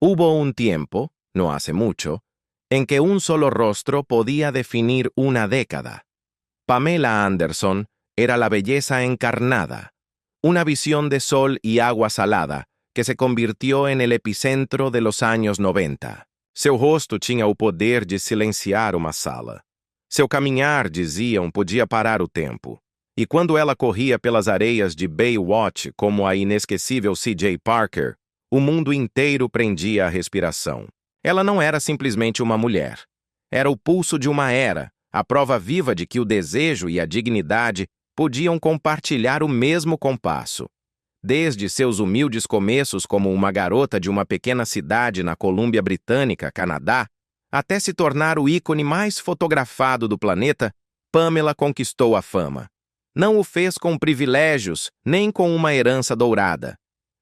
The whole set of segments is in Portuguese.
Hubo un tiempo, no hace mucho, en que un solo rostro podía definir una década. Pamela Anderson era la belleza encarnada, una visión de sol y agua salada que se convirtió en el epicentro de los años 90. Seu rosto tinha o poder de silenciar uma sala. Seu caminhar, diziam, podia parar o tempo. E quando ela corria pelas areias de Baywatch como a inesquecível C.J. Parker, o mundo inteiro prendia a respiração. Ela não era simplesmente uma mulher. Era o pulso de uma era, a prova viva de que o desejo e a dignidade podiam compartilhar o mesmo compasso. Desde seus humildes começos como uma garota de uma pequena cidade na Colômbia Britânica, Canadá, até se tornar o ícone mais fotografado do planeta, Pamela conquistou a fama. Não o fez com privilégios, nem com uma herança dourada.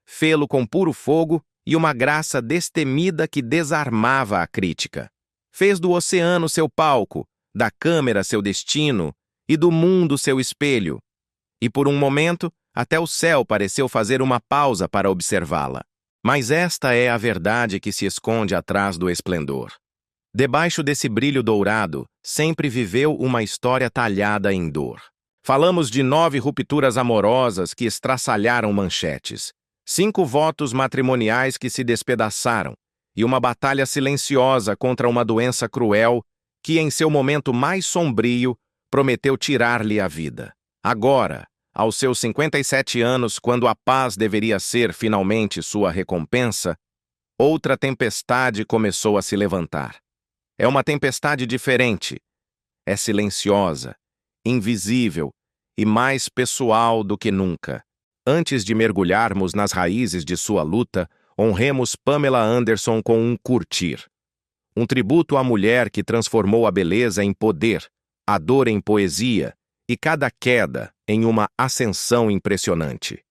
Fê-lo com puro fogo e uma graça destemida que desarmava a crítica. Fez do oceano seu palco, da câmera seu destino e do mundo seu espelho. E por um momento, até o céu pareceu fazer uma pausa para observá-la. Mas esta é a verdade que se esconde atrás do esplendor. Debaixo desse brilho dourado, sempre viveu uma história talhada em dor. Falamos de 9 rupturas amorosas que estraçalharam manchetes, 5 votos matrimoniais que se despedaçaram e uma batalha silenciosa contra uma doença cruel que, em seu momento mais sombrio, prometeu tirar-lhe a vida. Agora, aos seus 57 anos, quando a paz deveria ser finalmente sua recompensa, outra tempestade começou a se levantar. É uma tempestade diferente. É silenciosa, invisível e mais pessoal do que nunca. Antes de mergulharmos nas raízes de sua luta, honremos Pamela Anderson com um curtir. Um tributo à mulher que transformou a beleza em poder, a dor em poesia e cada queda em uma ascensão impressionante.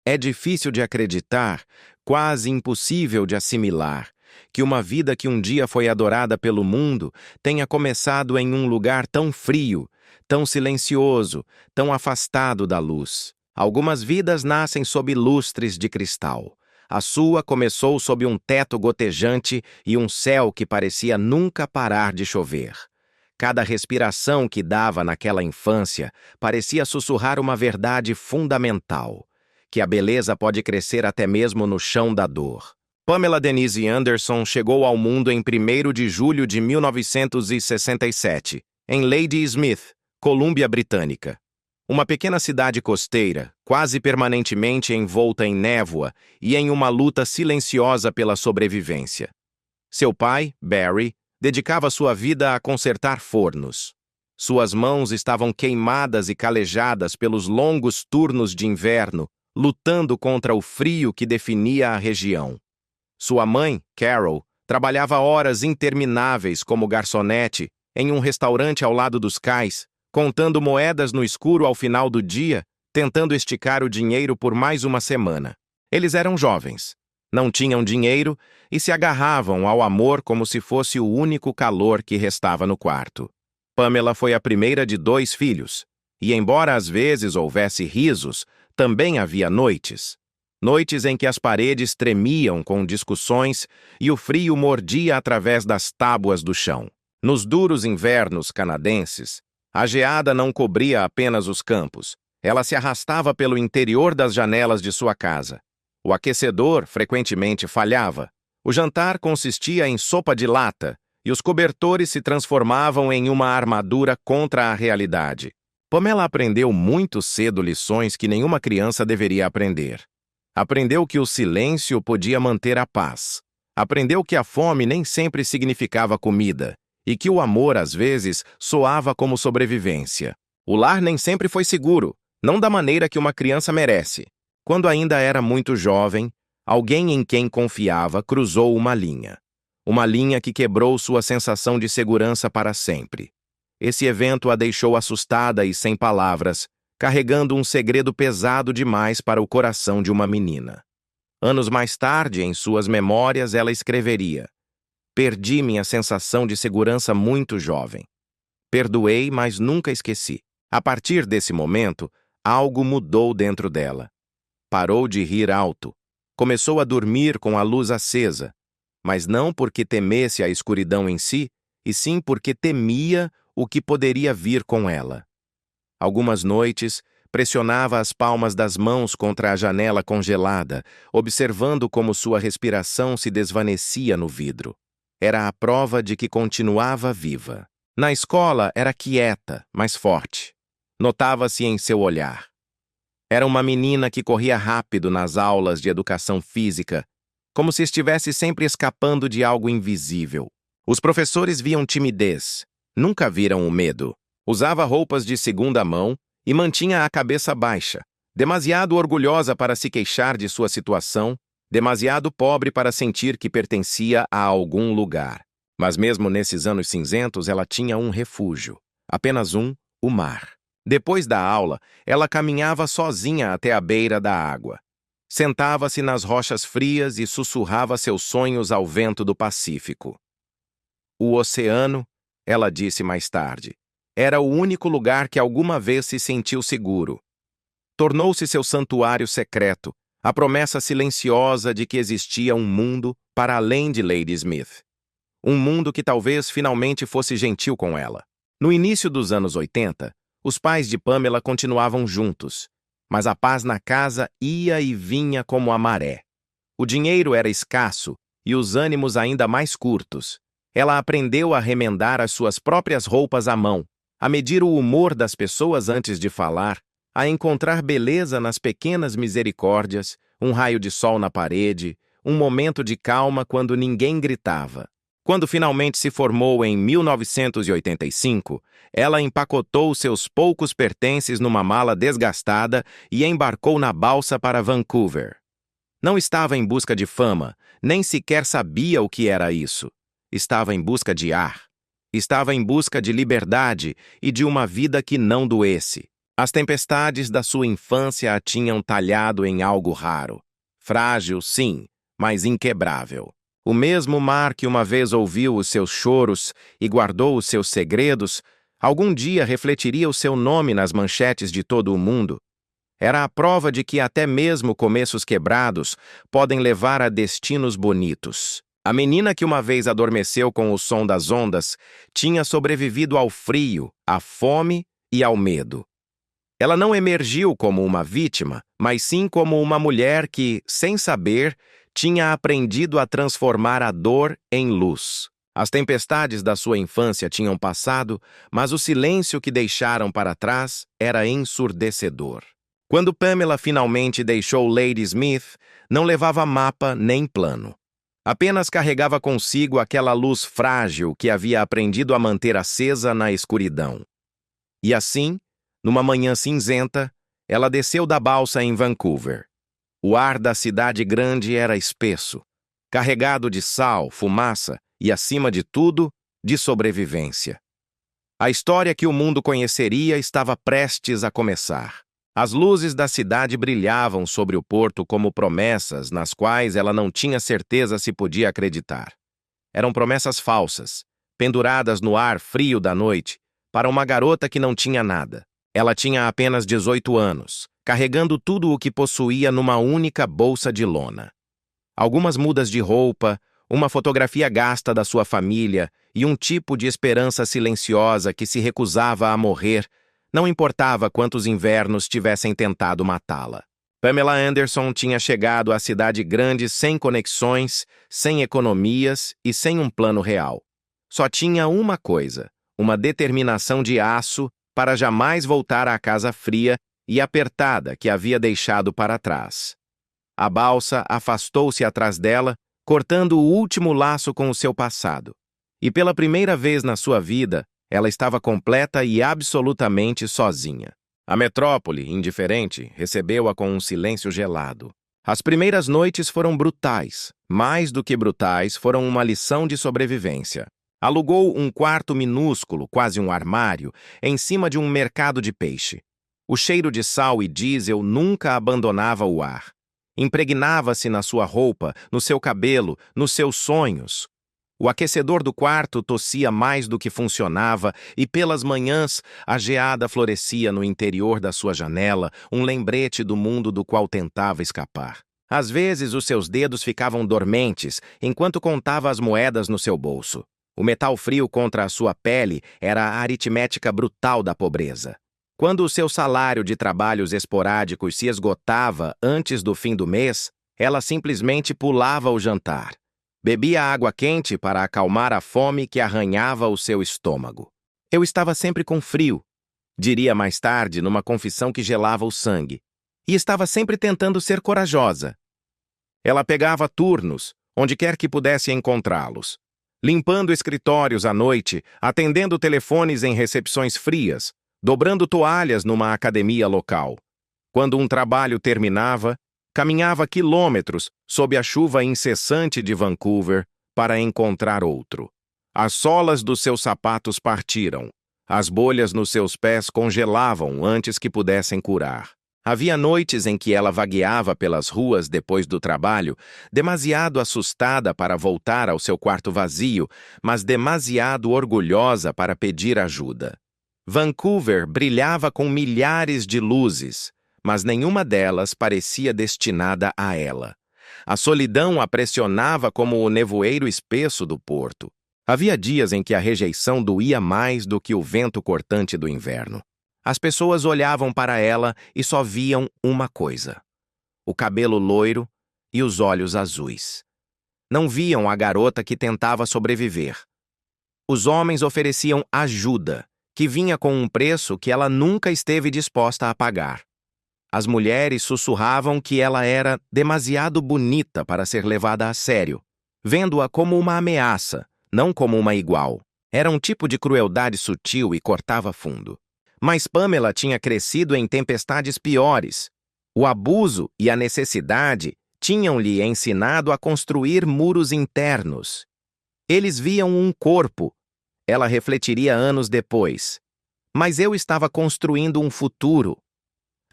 É difícil de acreditar, quase impossível de assimilar, que uma vida que um dia foi adorada pelo mundo tenha começado em um lugar tão frio, tão silencioso, tão afastado da luz. Algumas vidas nascem sob lustres de cristal. A sua começou sob um teto gotejante e um céu que parecia nunca parar de chover. Cada respiração que dava naquela infância parecia sussurrar uma verdade fundamental, que a beleza pode crescer até mesmo no chão da dor. Pamela Denise Anderson chegou ao mundo em 1º de julho de 1967, em Ladysmith, Colômbia Britânica. Uma pequena cidade costeira, quase permanentemente envolta em névoa e em uma luta silenciosa pela sobrevivência. Seu pai, Barry, dedicava sua vida a consertar fornos. Suas mãos estavam queimadas e calejadas pelos longos turnos de inverno, lutando contra o frio que definia a região. Sua mãe, Carol, trabalhava horas intermináveis como garçonete em um restaurante ao lado dos cais, contando moedas no escuro ao final do dia, tentando esticar o dinheiro por mais uma semana. Eles eram jovens, não tinham dinheiro e se agarravam ao amor como se fosse o único calor que restava no quarto. Pamela foi a primeira de 2 filhos, e embora às vezes houvesse risos, também havia noites. Noites em que as paredes tremiam com discussões e o frio mordia através das tábuas do chão. Nos duros invernos canadenses, a geada não cobria apenas os campos, ela se arrastava pelo interior das janelas de sua casa. O aquecedor frequentemente falhava. O jantar consistia em sopa de lata e os cobertores se transformavam em uma armadura contra a realidade. Pamela aprendeu muito cedo lições que nenhuma criança deveria aprender. Aprendeu que o silêncio podia manter a paz. Aprendeu que a fome nem sempre significava comida e que o amor, às vezes, soava como sobrevivência. O lar nem sempre foi seguro, não da maneira que uma criança merece. Quando ainda era muito jovem, alguém em quem confiava cruzou uma linha. Uma linha que quebrou sua sensação de segurança para sempre. Esse evento a deixou assustada e sem palavras, carregando um segredo pesado demais para o coração de uma menina. Anos mais tarde, em suas memórias, ela escreveria: "Perdi minha sensação de segurança muito jovem. Perdoei, mas nunca esqueci. A partir desse momento, algo mudou dentro dela. Parou de rir alto. Começou a dormir com a luz acesa. mas não porque temesse a escuridão em si, e sim porque temia o que poderia vir com ela. Algumas noites, pressionava as palmas das mãos contra a janela congelada, observando como sua respiração se desvanecia no vidro. Era a prova de que continuava viva. Na escola, era quieta, mas forte. Notava-se em seu olhar. Era uma menina que corria rápido nas aulas de educação física, como se estivesse sempre escapando de algo invisível. Os professores viam timidez, nunca viram o medo. Usava roupas de segunda mão e mantinha a cabeça baixa, demasiado orgulhosa para se queixar de sua situação, demasiado pobre para sentir que pertencia a algum lugar. Mas mesmo nesses anos cinzentos, ela tinha um refúgio. Apenas um, o mar. Depois da aula, ela caminhava sozinha até a beira da água. Sentava-se nas rochas frias e sussurrava seus sonhos ao vento do Pacífico. O oceano, ela disse mais tarde, era o único lugar que alguma vez se sentiu seguro. Tornou-se seu santuário secreto, a promessa silenciosa de que existia um mundo para além de Lady Smith. Um mundo que talvez finalmente fosse gentil com ela. No início dos anos 80, os pais de Pamela continuavam juntos, mas a paz na casa ia e vinha como a maré. O dinheiro era escasso e os ânimos ainda mais curtos. Ela aprendeu a remendar as suas próprias roupas à mão, a medir o humor das pessoas antes de falar, a encontrar beleza nas pequenas misericórdias, um raio de sol na parede, um momento de calma quando ninguém gritava. Quando finalmente se formou em 1985, ela empacotou seus poucos pertences numa mala desgastada e embarcou na balsa para Vancouver. Não estava em busca de fama, nem sequer sabia o que era isso. Estava em busca de ar. Estava em busca de liberdade e de uma vida que não doesse. As tempestades da sua infância a tinham talhado em algo raro. Frágil, sim, mas inquebrável. O mesmo mar que uma vez ouviu os seus choros e guardou os seus segredos, algum dia refletiria o seu nome nas manchetes de todo o mundo. Era a prova de que até mesmo começos quebrados podem levar a destinos bonitos. A menina que uma vez adormeceu com o som das ondas tinha sobrevivido ao frio, à fome e ao medo. Ela não emergiu como uma vítima, mas sim como uma mulher que, sem saber, tinha aprendido a transformar a dor em luz. As tempestades da sua infância tinham passado, mas o silêncio que deixaram para trás era ensurdecedor. Quando Pamela finalmente deixou Lady Smith, não levava mapa nem plano. Apenas carregava consigo aquela luz frágil que havia aprendido a manter acesa na escuridão. E assim, numa manhã cinzenta, ela desceu da balsa em Vancouver. O ar da cidade grande era espesso, carregado de sal, fumaça e, acima de tudo, de sobrevivência. A história que o mundo conheceria estava prestes a começar. As luzes da cidade brilhavam sobre o porto como promessas nas quais ela não tinha certeza se podia acreditar. Eram promessas falsas, penduradas no ar frio da noite, para uma garota que não tinha nada. Ela tinha apenas 18 anos, carregando tudo o que possuía numa única bolsa de lona. Algumas mudas de roupa, uma fotografia gasta da sua família e um tipo de esperança silenciosa que se recusava a morrer, não importava quantos invernos tivessem tentado matá-la. Pamela Anderson tinha chegado à cidade grande sem conexões, sem economias e sem um plano real. Só tinha uma coisa, uma determinação de aço para jamais voltar à casa fria e apertada que havia deixado para trás. A balsa afastou-se atrás dela, cortando o último laço com o seu passado. E pela primeira vez na sua vida, ela estava completa e absolutamente sozinha. A metrópole, indiferente, recebeu-a com um silêncio gelado. As primeiras noites foram brutais. Mais do que brutais, foram uma lição de sobrevivência. Alugou um quarto minúsculo, quase um armário, em cima de um mercado de peixe. O cheiro de sal e diesel nunca abandonava o ar. Impregnava-se na sua roupa, no seu cabelo, nos seus sonhos. O aquecedor do quarto tossia mais do que funcionava e, pelas manhãs, a geada florescia no interior da sua janela, um lembrete do mundo do qual tentava escapar. Às vezes, os seus dedos ficavam dormentes enquanto contava as moedas no seu bolso. O metal frio contra a sua pele era a aritmética brutal da pobreza. Quando o seu salário de trabalhos esporádicos se esgotava antes do fim do mês, ela simplesmente pulava o jantar. Bebia água quente para acalmar a fome que arranhava o seu estômago. Eu estava sempre com frio, diria mais tarde numa confissão que gelava o sangue. E estava sempre tentando ser corajosa. Ela pegava turnos, onde quer que pudesse encontrá-los. Limpando escritórios à noite, atendendo telefones em recepções frias, dobrando toalhas numa academia local. Quando um trabalho terminava, caminhava quilômetros sob a chuva incessante de Vancouver para encontrar outro. As solas dos seus sapatos partiram. As bolhas nos seus pés congelavam antes que pudessem curar. Havia noites em que ela vagueava pelas ruas depois do trabalho, demasiado assustada para voltar ao seu quarto vazio, mas demasiado orgulhosa para pedir ajuda. Vancouver brilhava com milhares de luzes, mas nenhuma delas parecia destinada a ela. A solidão a pressionava como o nevoeiro espesso do porto. Havia dias em que a rejeição doía mais do que o vento cortante do inverno. As pessoas olhavam para ela e só viam uma coisa: o cabelo loiro e os olhos azuis. Não viam a garota que tentava sobreviver. Os homens ofereciam ajuda, que vinha com um preço que ela nunca esteve disposta a pagar. As mulheres sussurravam que ela era demasiado bonita para ser levada a sério, vendo-a como uma ameaça, não como uma igual. Era um tipo de crueldade sutil e cortava fundo. Mas Pamela tinha crescido em tempestades piores. O abuso e a necessidade tinham-lhe ensinado a construir muros internos. Eles viam um corpo. Ela refletiria anos depois. Mas eu estava construindo um futuro.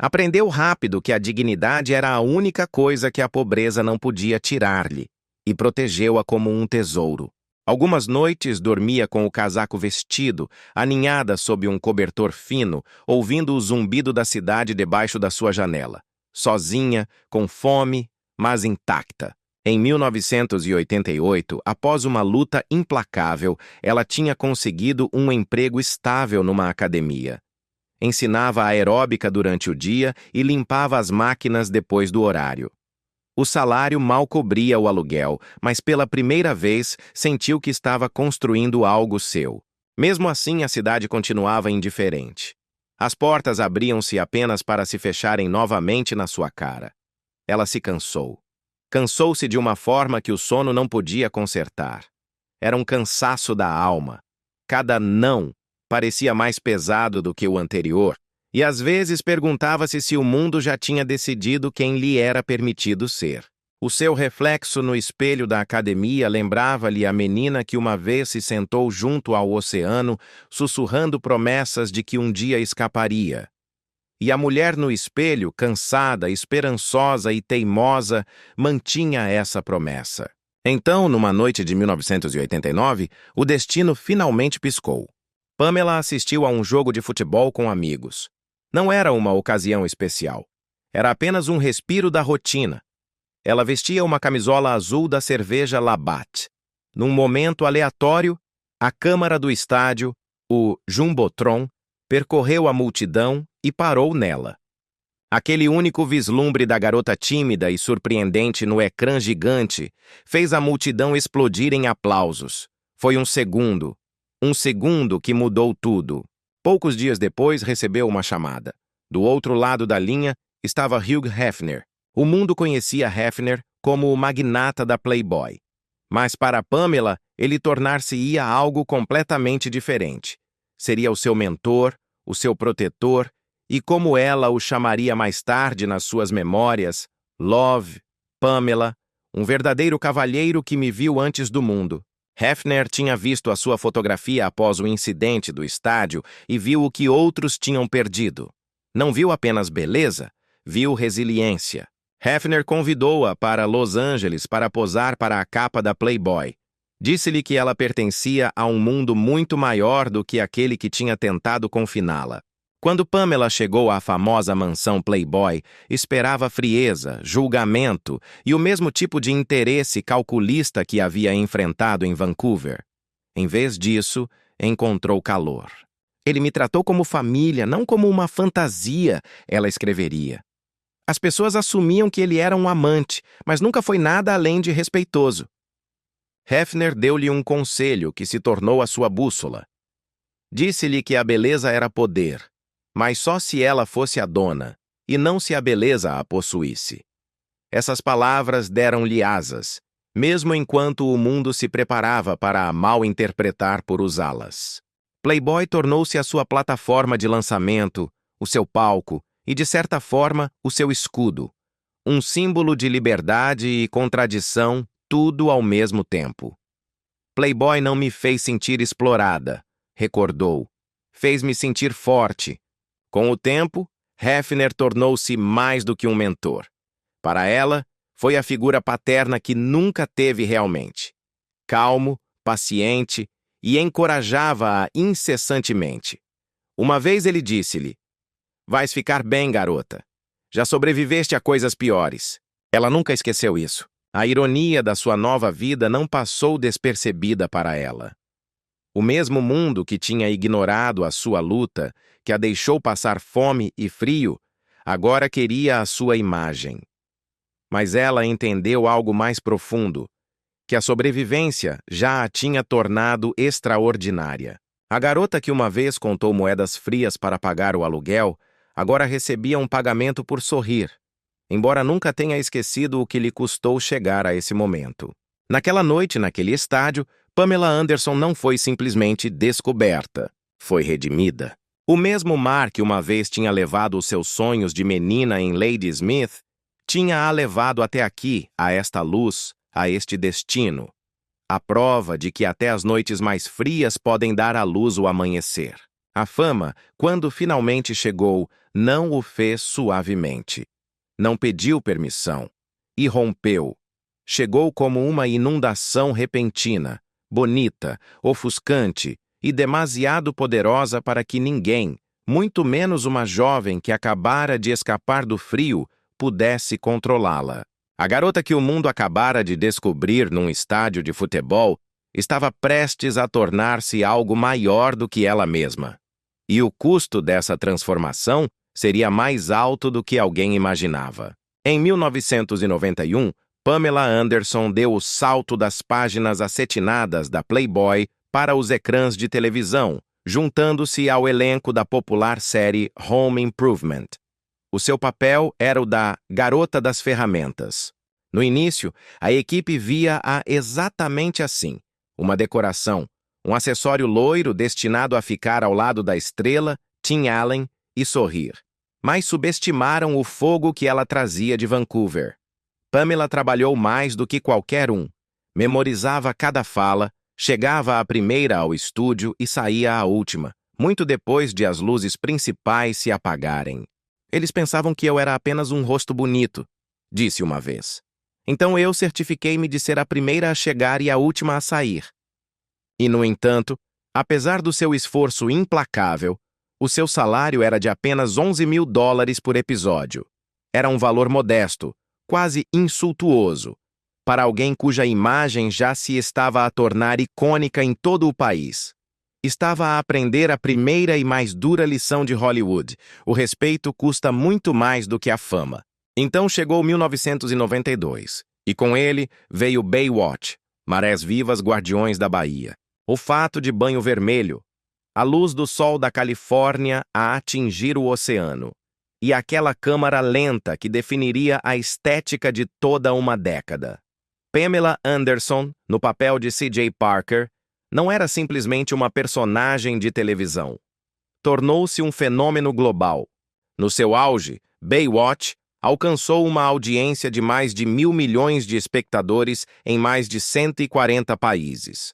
Aprendeu rápido que a dignidade era a única coisa que a pobreza não podia tirar-lhe, e protegeu-a como um tesouro. Algumas noites dormia com o casaco vestido, aninhada sob um cobertor fino, ouvindo o zumbido da cidade debaixo da sua janela. Sozinha, com fome, mas intacta. Em 1988, após uma luta implacável, ela tinha conseguido um emprego estável numa academia. Ensinava aeróbica durante o dia e limpava as máquinas depois do horário. O salário mal cobria o aluguel, mas pela primeira vez sentiu que estava construindo algo seu. Mesmo assim, a cidade continuava indiferente. As portas abriam-se apenas para se fecharem novamente na sua cara. Ela se cansou. Cansou-se de uma forma que o sono não podia consertar. Era um cansaço da alma. Cada não parecia mais pesado do que o anterior, e às vezes perguntava-se se o mundo já tinha decidido quem lhe era permitido ser. O seu reflexo no espelho da academia lembrava-lhe a menina que uma vez se sentou junto ao oceano, sussurrando promessas de que um dia escaparia. E a mulher no espelho, cansada, esperançosa e teimosa, mantinha essa promessa. Então, numa noite de 1989, o destino finalmente piscou. Pamela assistiu a um jogo de futebol com amigos. Não era uma ocasião especial. Era apenas um respiro da rotina. Ela vestia uma camisola azul da cerveja Labatt. Num momento aleatório, a câmara do estádio, o Jumbotron, percorreu a multidão e parou nela. Aquele único vislumbre da garota tímida e surpreendente no ecrã gigante fez a multidão explodir em aplausos. Foi um segundo que mudou tudo. Poucos dias depois, recebeu uma chamada. Do outro lado da linha estava Hugh Hefner. O mundo conhecia Hefner como o magnata da Playboy. Mas para Pamela, ele tornar-se-ia algo completamente diferente. Seria o seu mentor, o seu protetor, e como ela o chamaria mais tarde nas suas memórias, Love, Pamela, um verdadeiro cavalheiro que me viu antes do mundo. Hefner tinha visto a sua fotografia após o incidente do estádio e viu o que outros tinham perdido. Não viu apenas beleza, viu resiliência. Hefner convidou-a para Los Angeles para posar para a capa da Playboy. Disse-lhe que ela pertencia a um mundo muito maior do que aquele que tinha tentado confiná-la. Quando Pamela chegou à famosa mansão Playboy, esperava frieza, julgamento e o mesmo tipo de interesse calculista que havia enfrentado em Vancouver. Em vez disso, encontrou calor. Ele me tratou como família, não como uma fantasia, ela escreveria. As pessoas assumiam que ele era um amante, mas nunca foi nada além de respeitoso. Hefner deu-lhe um conselho que se tornou a sua bússola. Disse-lhe que a beleza era poder, mas só se ela fosse a dona, e não se a beleza a possuísse. Essas palavras deram-lhe asas, mesmo enquanto o mundo se preparava para a mal interpretar por usá-las. Playboy tornou-se a sua plataforma de lançamento, o seu palco e, de certa forma, o seu escudo. Um símbolo de liberdade e contradição, tudo ao mesmo tempo. Playboy não me fez sentir explorada, recordou. Fez-me sentir forte. Com o tempo, Hefner tornou-se mais do que um mentor. Para ela, foi a figura paterna que nunca teve realmente. Calmo, paciente e encorajava-a incessantemente. Uma vez ele disse-lhe: "Vais ficar bem, garota. Já sobreviveste a coisas piores." Ela nunca esqueceu isso. A ironia da sua nova vida não passou despercebida para ela. O mesmo mundo que tinha ignorado a sua luta, que a deixou passar fome e frio, agora queria a sua imagem. Mas ela entendeu algo mais profundo, que a sobrevivência já a tinha tornado extraordinária. A garota que uma vez contou moedas frias para pagar o aluguel, agora recebia um pagamento por sorrir, embora nunca tenha esquecido o que lhe custou chegar a esse momento. Naquela noite, naquele estádio, Pamela Anderson não foi simplesmente descoberta, foi redimida. O mesmo mar que uma vez tinha levado os seus sonhos de menina em Ladysmith, tinha-a levado até aqui, a esta luz, a este destino. A prova de que até as noites mais frias podem dar à luz o amanhecer. A fama, quando finalmente chegou, não o fez suavemente. Não pediu permissão. Irrompeu. Chegou como uma inundação repentina, bonita, ofuscante e demasiado poderosa para que ninguém, muito menos uma jovem que acabara de escapar do frio, pudesse controlá-la. A garota que o mundo acabara de descobrir num estádio de futebol estava prestes a tornar-se algo maior do que ela mesma. E o custo dessa transformação seria mais alto do que alguém imaginava. Em 1991, Pamela Anderson deu o salto das páginas acetinadas da Playboy para os ecrãs de televisão, juntando-se ao elenco da popular série Home Improvement. O seu papel era o da garota das ferramentas. No início, a equipe via-a exatamente assim: uma decoração, um acessório loiro destinado a ficar ao lado da estrela, Tim Allen, e sorrir. Mas subestimaram o fogo que ela trazia de Vancouver. Pamela trabalhou mais do que qualquer um. Memorizava cada fala, chegava à primeira ao estúdio e saía à última, muito depois de as luzes principais se apagarem. Eles pensavam que eu era apenas um rosto bonito, disse uma vez. Então eu certifiquei-me de ser a primeira a chegar e a última a sair. E, no entanto, apesar do seu esforço implacável, o seu salário era de apenas $11.000 por episódio. Era um valor modesto, quase insultuoso, para alguém cuja imagem já se estava a tornar icônica em todo o país. Estava a aprender a primeira e mais dura lição de Hollywood: o respeito custa muito mais do que a fama. Então chegou 1992, e com ele veio Baywatch, Marés Vivas Guardiões da Bahia, O Fato de Banho Vermelho, a luz do sol da Califórnia a atingir o oceano, e aquela câmara lenta que definiria a estética de toda uma década. Pamela Anderson, no papel de C.J. Parker, não era simplesmente uma personagem de televisão. Tornou-se um fenômeno global. No seu auge, Baywatch alcançou uma audiência de mais de 1.000 milhões de espectadores em mais de 140 países.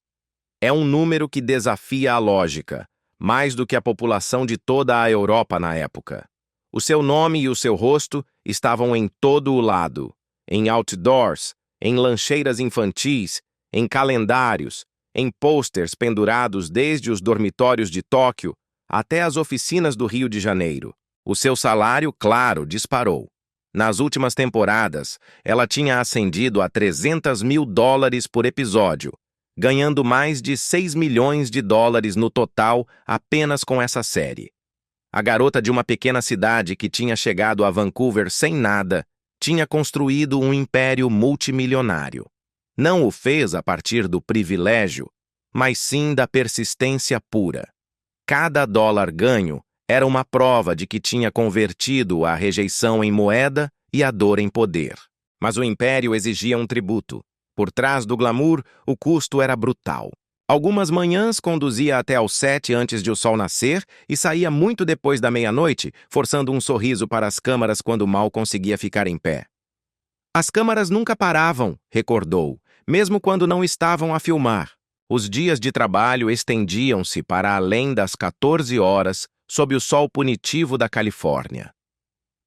É um número que desafia a lógica, mais do que a população de toda a Europa na época. O seu nome e o seu rosto estavam em todo o lado, em outdoors, em lancheiras infantis, em calendários, em posters pendurados desde os dormitórios de Tóquio até as oficinas do Rio de Janeiro. O seu salário, claro, disparou. Nas últimas temporadas, ela tinha ascendido a $300 mil por episódio, ganhando mais de $6 milhões no total apenas com essa série. A garota de uma pequena cidade que tinha chegado a Vancouver sem nada, tinha construído um império multimilionário. Não o fez a partir do privilégio, mas sim da persistência pura. Cada dólar ganho era uma prova de que tinha convertido a rejeição em moeda e a dor em poder. Mas o império exigia um tributo. Por trás do glamour, o custo era brutal. Algumas manhãs conduzia até aos 7 antes de o sol nascer e saía muito depois da meia-noite, forçando um sorriso para as câmaras quando mal conseguia ficar em pé. As câmaras nunca paravam, recordou, mesmo quando não estavam a filmar. Os dias de trabalho estendiam-se para além das 14 horas sob o sol punitivo da Califórnia.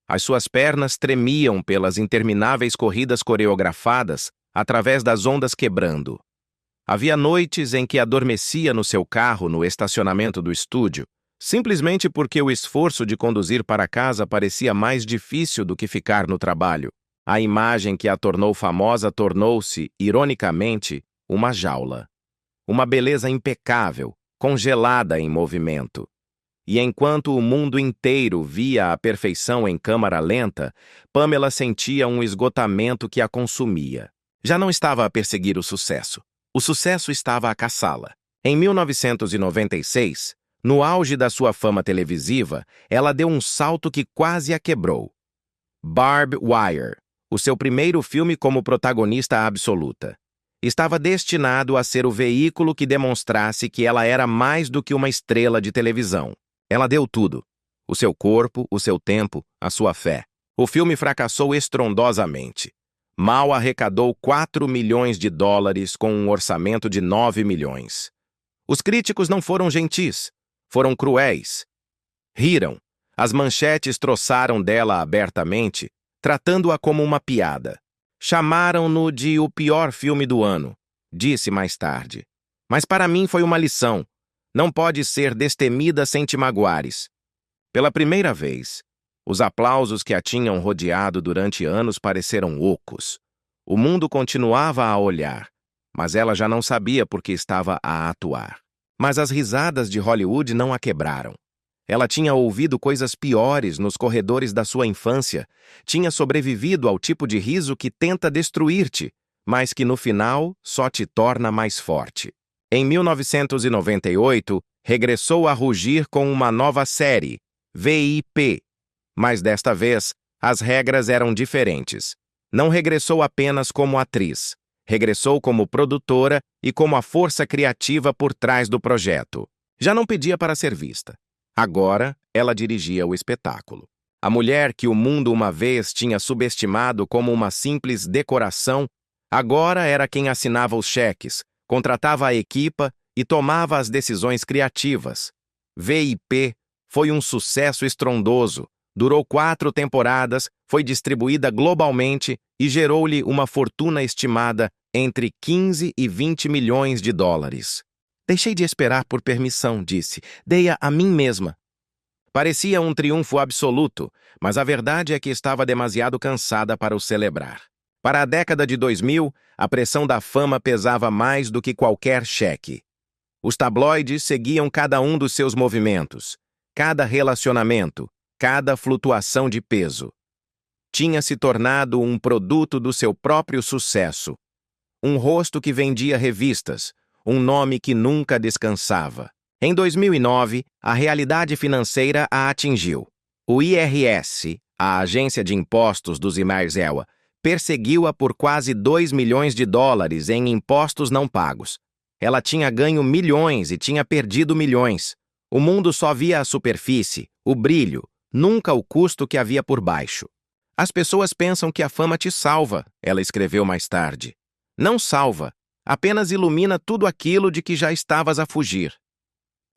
As suas pernas tremiam pelas intermináveis corridas coreografadas através das ondas quebrando. Havia noites em que adormecia no seu carro no estacionamento do estúdio, simplesmente porque o esforço de conduzir para casa parecia mais difícil do que ficar no trabalho. A imagem que a tornou famosa tornou-se, ironicamente, uma jaula. Uma beleza impecável, congelada em movimento. E enquanto o mundo inteiro via a perfeição em câmara lenta, Pamela sentia um esgotamento que a consumia. Já não estava a perseguir o sucesso. O sucesso estava a caçá-la. Em 1996, no auge da sua fama televisiva, ela deu um salto que quase a quebrou. Barbed Wire, o seu primeiro filme como protagonista absoluta. Estava destinado a ser o veículo que demonstrasse que ela era mais do que uma estrela de televisão. Ela deu tudo. O seu corpo, o seu tempo, a sua fé. O filme fracassou estrondosamente. Mal arrecadou $4 milhões com um orçamento de 9 milhões. Os críticos não foram gentis, foram cruéis. Riram. As manchetes troçaram dela abertamente, tratando-a como uma piada. Chamaram-no de o pior filme do ano, disse mais tarde. Mas para mim foi uma lição. Não pode ser destemida sem te magoares. Pela primeira vez, os aplausos que a tinham rodeado durante anos pareceram ocos. O mundo continuava a olhar, mas ela já não sabia por que estava a atuar. Mas as risadas de Hollywood não a quebraram. Ela tinha ouvido coisas piores nos corredores da sua infância, tinha sobrevivido ao tipo de riso que tenta destruir-te, mas que no final só te torna mais forte. Em 1998, regressou a rugir com uma nova série, VIP. Mas desta vez, as regras eram diferentes. Não regressou apenas como atriz, regressou como produtora e como a força criativa por trás do projeto. Já não pedia para ser vista. Agora, ela dirigia o espetáculo. A mulher que o mundo uma vez tinha subestimado como uma simples decoração, agora era quem assinava os cheques, contratava a equipa e tomava as decisões criativas. VIP foi um sucesso estrondoso, durou 4 temporadas, foi distribuída globalmente e gerou-lhe uma fortuna estimada entre 15 e 20 milhões de dólares. Deixei de esperar por permissão, disse. Dei-a a mim mesma. Parecia um triunfo absoluto, mas a verdade é que estava demasiado cansada para o celebrar. Para a década de 2000, a pressão da fama pesava mais do que qualquer cheque. Os tabloides seguiam cada um dos seus movimentos, cada relacionamento, cada flutuação de peso. Tinha se tornado um produto do seu próprio sucesso. Um rosto que vendia revistas, um nome que nunca descansava. Em 2009, a realidade financeira a atingiu. O IRS, a agência de impostos dos Imerzewa, perseguiu-a por quase 2 milhões de dólares em impostos não pagos. Ela tinha ganho milhões e tinha perdido milhões. O mundo só via a superfície, o brilho, nunca o custo que havia por baixo. As pessoas pensam que a fama te salva, ela escreveu mais tarde. Não salva, apenas ilumina tudo aquilo de que já estavas a fugir.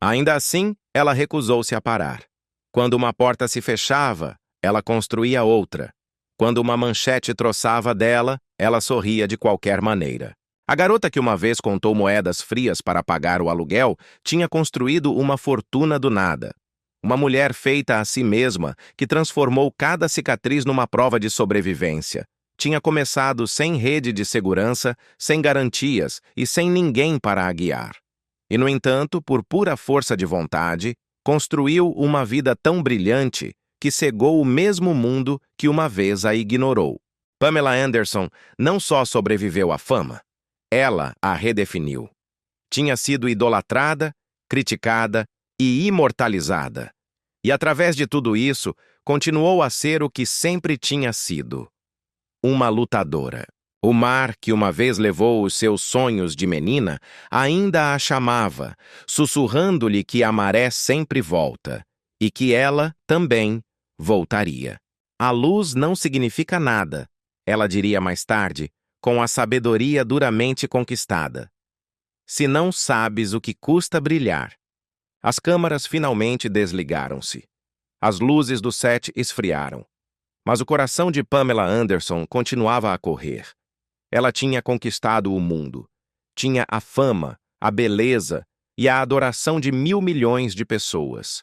Ainda assim, ela recusou-se a parar. Quando uma porta se fechava, ela construía outra. Quando uma manchete troçava dela, ela sorria de qualquer maneira. A garota que uma vez contou moedas frias para pagar o aluguel tinha construído uma fortuna do nada. Uma mulher feita a si mesma que transformou cada cicatriz numa prova de sobrevivência. Tinha começado sem rede de segurança, sem garantias e sem ninguém para a guiar. E, no entanto, por pura força de vontade, construiu uma vida tão brilhante que cegou o mesmo mundo que uma vez a ignorou. Pamela Anderson não só sobreviveu à fama, ela a redefiniu. Tinha sido idolatrada, criticada e imortalizada. E, através de tudo isso, continuou a ser o que sempre tinha sido: uma lutadora. O mar, que uma vez levou os seus sonhos de menina, ainda a chamava, sussurrando-lhe que a maré sempre volta e que ela também voltaria. A luz não significa nada, ela diria mais tarde, com a sabedoria duramente conquistada. Se não sabes o que custa brilhar. As câmaras finalmente desligaram-se. As luzes do set esfriaram. Mas o coração de Pamela Anderson continuava a correr. Ela tinha conquistado o mundo. Tinha a fama, a beleza e a adoração de 1.000 milhões de pessoas.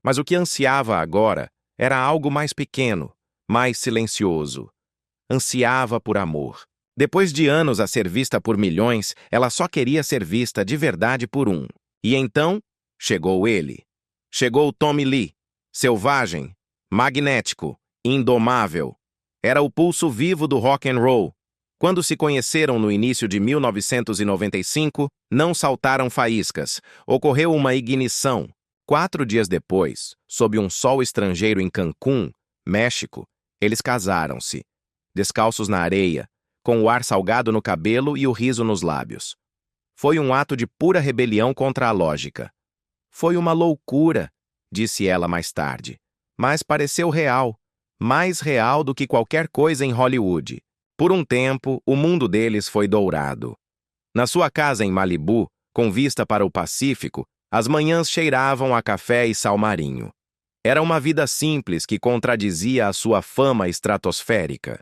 Mas o que ansiava agora era algo mais pequeno, mais silencioso. Ansiava por amor. Depois de anos a ser vista por milhões, ela só queria ser vista de verdade por um. E então, chegou ele. Chegou Tommy Lee, selvagem, magnético, indomável. Era o pulso vivo do rock and roll. Quando se conheceram no início de 1995, não saltaram faíscas. Ocorreu uma ignição. 4 dias depois, sob um sol estrangeiro em Cancún, México, eles casaram-se, descalços na areia, com o ar salgado no cabelo e o riso nos lábios. Foi um ato de pura rebelião contra a lógica. Foi uma loucura, disse ela mais tarde, mas pareceu real, mais real do que qualquer coisa em Hollywood. Por um tempo, o mundo deles foi dourado. Na sua casa em Malibu, com vista para o Pacífico, as manhãs cheiravam a café e salmarinho. Era uma vida simples que contradizia a sua fama estratosférica.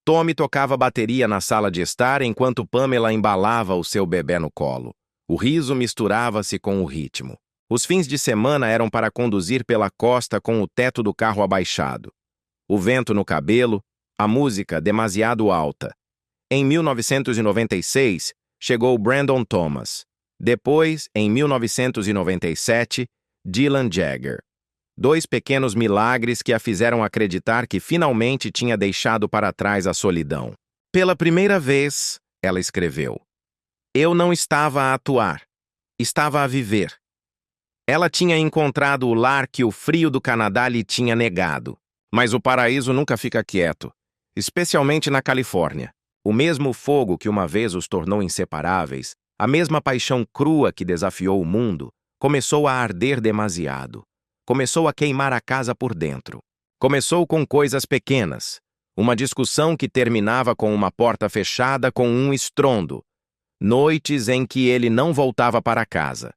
Tommy tocava bateria na sala de estar enquanto Pamela embalava o seu bebê no colo. O riso misturava-se com o ritmo. Os fins de semana eram para conduzir pela costa com o teto do carro abaixado. O vento no cabelo, a música demasiado alta. Em 1996, chegou Brandon Thomas. Depois, em 1997, Dylan Jagger. 2 pequenos milagres que a fizeram acreditar que finalmente tinha deixado para trás a solidão. Pela primeira vez, ela escreveu, eu não estava a atuar, estava a viver. Ela tinha encontrado o lar que o frio do Canadá lhe tinha negado. Mas o paraíso nunca fica quieto, especialmente na Califórnia. O mesmo fogo que uma vez os tornou inseparáveis, a mesma paixão crua que desafiou o mundo, começou a arder demasiado. Começou a queimar a casa por dentro. Começou com coisas pequenas. Uma discussão que terminava com uma porta fechada com um estrondo. Noites em que ele não voltava para casa.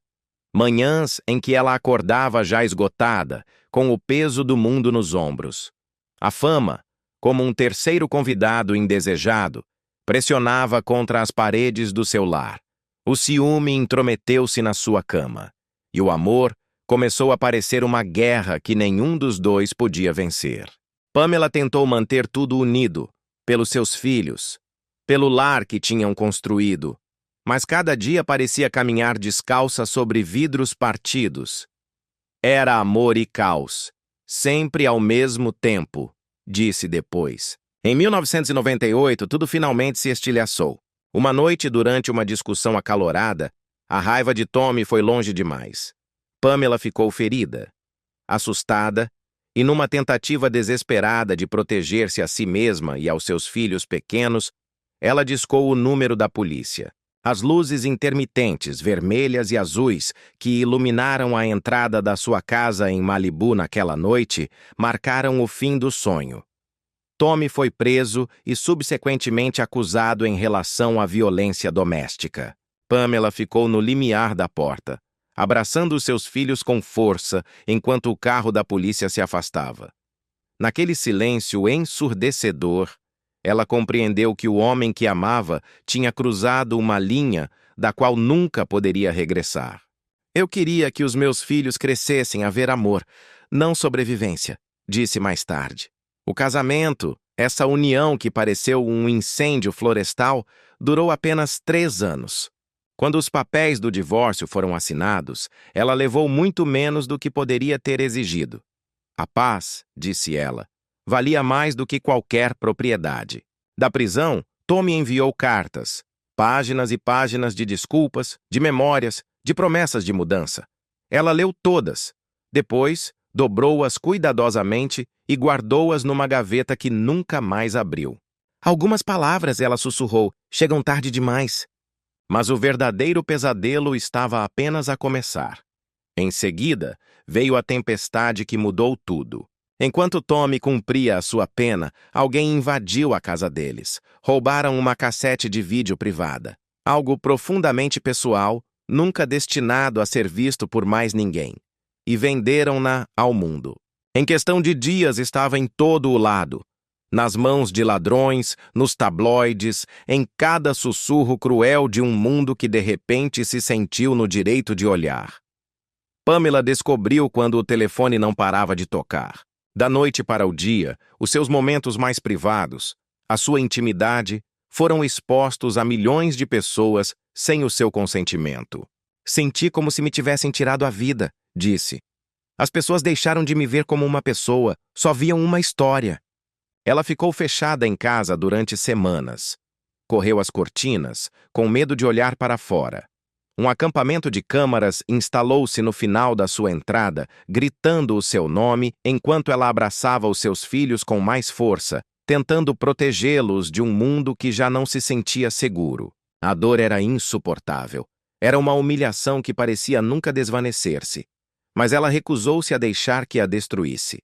Manhãs em que ela acordava já esgotada, com o peso do mundo nos ombros. A fama, como um terceiro convidado indesejado, pressionava contra as paredes do seu lar. O ciúme intrometeu-se na sua cama. E o amor começou a parecer uma guerra que nenhum dos dois podia vencer. Pamela tentou manter tudo unido, pelos seus filhos, pelo lar que tinham construído, mas cada dia parecia caminhar descalça sobre vidros partidos. Era amor e caos, sempre ao mesmo tempo, disse depois. Em 1998, tudo finalmente se estilhaçou. Uma noite, durante uma discussão acalorada, a raiva de Tommy foi longe demais. Pamela ficou ferida, assustada, e numa tentativa desesperada de proteger-se a si mesma e aos seus filhos pequenos, ela discou o número da polícia. As luzes intermitentes, vermelhas e azuis, que iluminaram a entrada da sua casa em Malibu naquela noite, marcaram o fim do sonho. Tommy foi preso e subsequentemente acusado em relação à violência doméstica. Pamela ficou no limiar da porta, abraçando os seus filhos com força enquanto o carro da polícia se afastava. Naquele silêncio ensurdecedor, Ela compreendeu que o homem que amava tinha cruzado uma linha da qual nunca poderia regressar. Eu queria que os meus filhos crescessem a ver amor, não sobrevivência, disse mais tarde. O casamento, essa união que pareceu um incêndio florestal, durou apenas 3 anos. Quando os papéis do divórcio foram assinados, ela levou muito menos do que poderia ter exigido. A paz, disse ela, valia mais do que qualquer propriedade. Da prisão, Tommy enviou cartas, páginas e páginas de desculpas, de memórias, de promessas de mudança. Ela leu todas. Depois, dobrou-as cuidadosamente e guardou-as numa gaveta que nunca mais abriu. Algumas palavras, ela sussurrou, chegam tarde demais. Mas o verdadeiro pesadelo estava apenas a começar. Em seguida, veio a tempestade que mudou tudo. Enquanto Tommy cumpria a sua pena, alguém invadiu a casa deles. Roubaram uma cassete de vídeo privada. Algo profundamente pessoal, nunca destinado a ser visto por mais ninguém. E venderam-na ao mundo. Em questão de dias estava em todo o lado. Nas mãos de ladrões, nos tabloides, em cada sussurro cruel de um mundo que de repente se sentiu no direito de olhar. Pamela descobriu quando o telefone não parava de tocar. Da noite para o dia, os seus momentos mais privados, a sua intimidade, foram expostos a milhões de pessoas sem o seu consentimento. Senti como se me tivessem tirado a vida, disse. As pessoas deixaram de me ver como uma pessoa, só viam uma história. Ela ficou fechada em casa durante semanas. Correu as cortinas, com medo de olhar para fora. Um acampamento de câmaras instalou-se no final da sua entrada, gritando o seu nome enquanto ela abraçava os seus filhos com mais força, tentando protegê-los de um mundo que já não se sentia seguro. A dor era insuportável. Era uma humilhação que parecia nunca desvanecer-se. Mas ela recusou-se a deixar que a destruísse.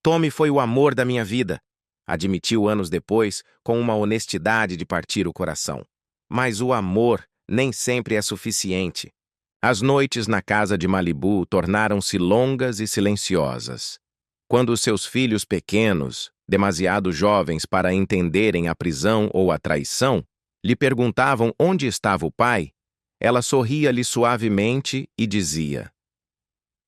Tommy foi o amor da minha vida, admitiu anos depois, com uma honestidade de partir o coração. Mas o amor nem sempre é suficiente. As noites na casa de Malibu tornaram-se longas e silenciosas. Quando seus filhos pequenos, demasiado jovens para entenderem a prisão ou a traição, lhe perguntavam onde estava o pai, ela sorria-lhe suavemente e dizia: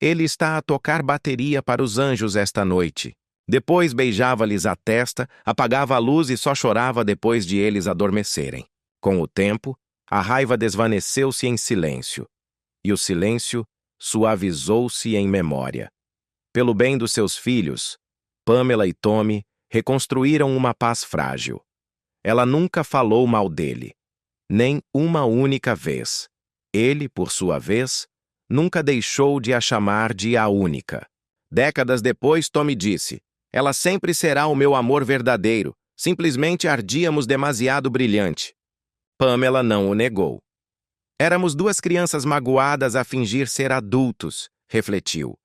"Ele está a tocar bateria para os anjos esta noite." Depois beijava-lhes a testa, apagava a luz e só chorava depois de eles adormecerem. Com o tempo, a raiva desvaneceu-se em silêncio, e o silêncio suavizou-se em memória. Pelo bem dos seus filhos, Pamela e Tommy reconstruíram uma paz frágil. Ela nunca falou mal dele, nem uma única vez. Ele, por sua vez, nunca deixou de a chamar de a única. Décadas depois, Tommy disse: "Ela sempre será o meu amor verdadeiro. Simplesmente ardíamos demasiado brilhante." Pamela não o negou. "Éramos 2 crianças magoadas a fingir ser adultos", refletiu.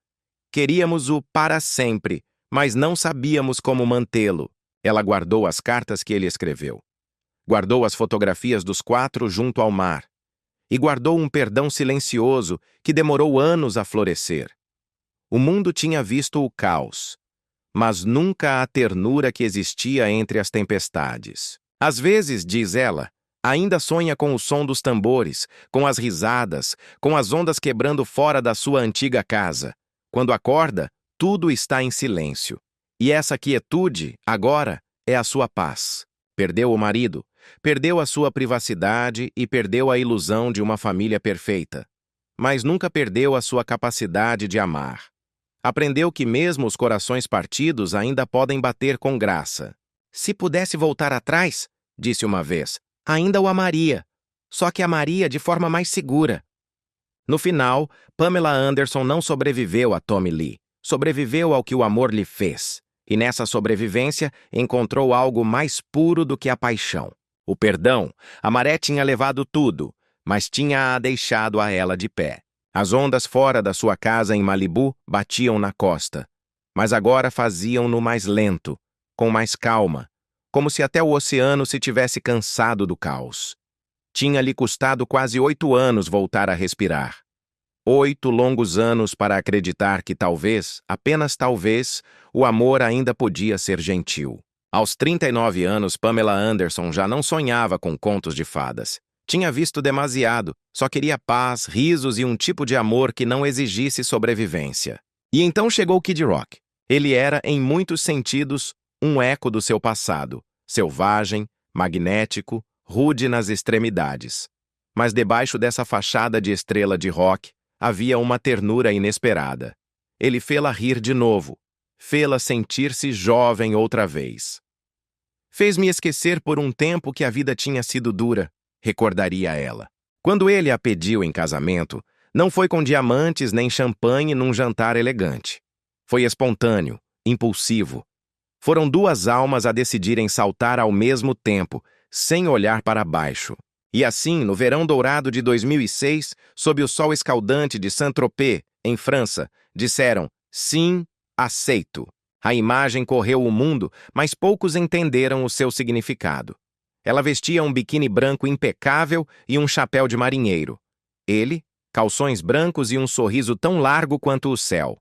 "Queríamos-o para sempre, mas não sabíamos como mantê-lo." Ela guardou as cartas que ele escreveu. Guardou as fotografias dos 4 junto ao mar. E guardou um perdão silencioso que demorou anos a florescer. O mundo tinha visto o caos, mas nunca a ternura que existia entre as tempestades. Às vezes, diz ela, ainda sonha com o som dos tambores, com as risadas, com as ondas quebrando fora da sua antiga casa. Quando acorda, tudo está em silêncio. E essa quietude, agora, é a sua paz. Perdeu o marido, perdeu a sua privacidade e perdeu a ilusão de uma família perfeita. Mas nunca perdeu a sua capacidade de amar. Aprendeu que mesmo os corações partidos ainda podem bater com graça. "Se pudesse voltar atrás", disse uma vez, "ainda o amaria, só que amaria de forma mais segura." No final, Pamela Anderson não sobreviveu a Tommy Lee, sobreviveu ao que o amor lhe fez. E nessa sobrevivência encontrou algo mais puro do que a paixão. O perdão. A maré tinha levado tudo, mas tinha-a deixado a ela de pé. As ondas fora da sua casa em Malibu batiam na costa, mas agora faziam-no mais lento, com mais calma, como se até o oceano se tivesse cansado do caos. Tinha-lhe custado quase 8 anos voltar a respirar. 8 longos anos para acreditar que talvez, apenas talvez, o amor ainda podia ser gentil. Aos 39 anos, Pamela Anderson já não sonhava com contos de fadas. Tinha visto demasiado, só queria paz, risos e um tipo de amor que não exigisse sobrevivência. E então chegou Kid Rock. Ele era, em muitos sentidos, um eco do seu passado, selvagem, magnético, rude nas extremidades. Mas debaixo dessa fachada de estrela de rock, havia uma ternura inesperada. Ele fê-la rir de novo, fê-la sentir-se jovem outra vez. Fez-me esquecer por um tempo que a vida tinha sido dura, recordaria ela. Quando ele a pediu em casamento, não foi com diamantes nem champanhe num jantar elegante. Foi espontâneo, impulsivo. Foram duas almas a decidirem saltar ao mesmo tempo, sem olhar para baixo. E assim, no verão dourado de 2006, sob o sol escaldante de Saint-Tropez, em França, disseram, sim, aceito. A imagem correu o mundo, mas poucos entenderam o seu significado. Ela vestia um biquíni branco impecável e um chapéu de marinheiro. Ele, calções brancos e um sorriso tão largo quanto o céu.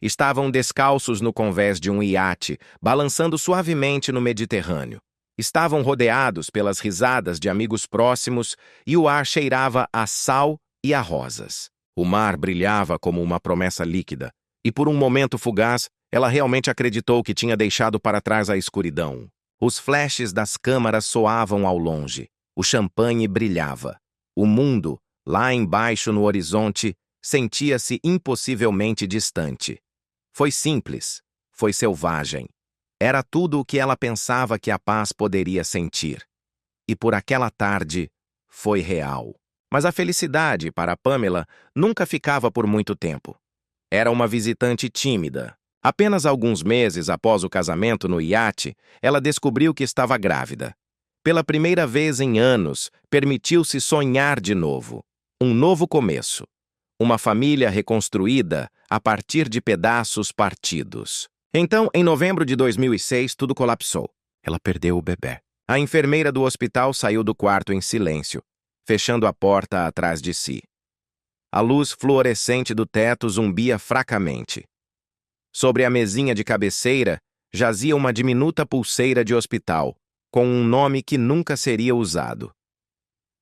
Estavam descalços no convés de um iate, balançando suavemente no Mediterrâneo. Estavam rodeados pelas risadas de amigos próximos e o ar cheirava a sal e a rosas. O mar brilhava como uma promessa líquida, e por um momento fugaz, ela realmente acreditou que tinha deixado para trás a escuridão. Os flashes das câmaras soavam ao longe. O champanhe brilhava. O mundo, lá embaixo no horizonte, sentia-se impossivelmente distante. Foi simples, foi selvagem. Era tudo o que ela pensava que a paz poderia sentir. E por aquela tarde, foi real. Mas a felicidade, para Pamela, nunca ficava por muito tempo. Era uma visitante tímida. Apenas alguns meses após o casamento no iate, ela descobriu que estava grávida. Pela primeira vez em anos, permitiu-se sonhar de novo. Um novo começo. Uma família reconstruída a partir de pedaços partidos. Então, em novembro de 2006, tudo colapsou. Ela perdeu o bebê. A enfermeira do hospital saiu do quarto em silêncio, fechando a porta atrás de si. A luz fluorescente do teto zumbia fracamente. Sobre a mesinha de cabeceira, jazia uma diminuta pulseira de hospital, com um nome que nunca seria usado.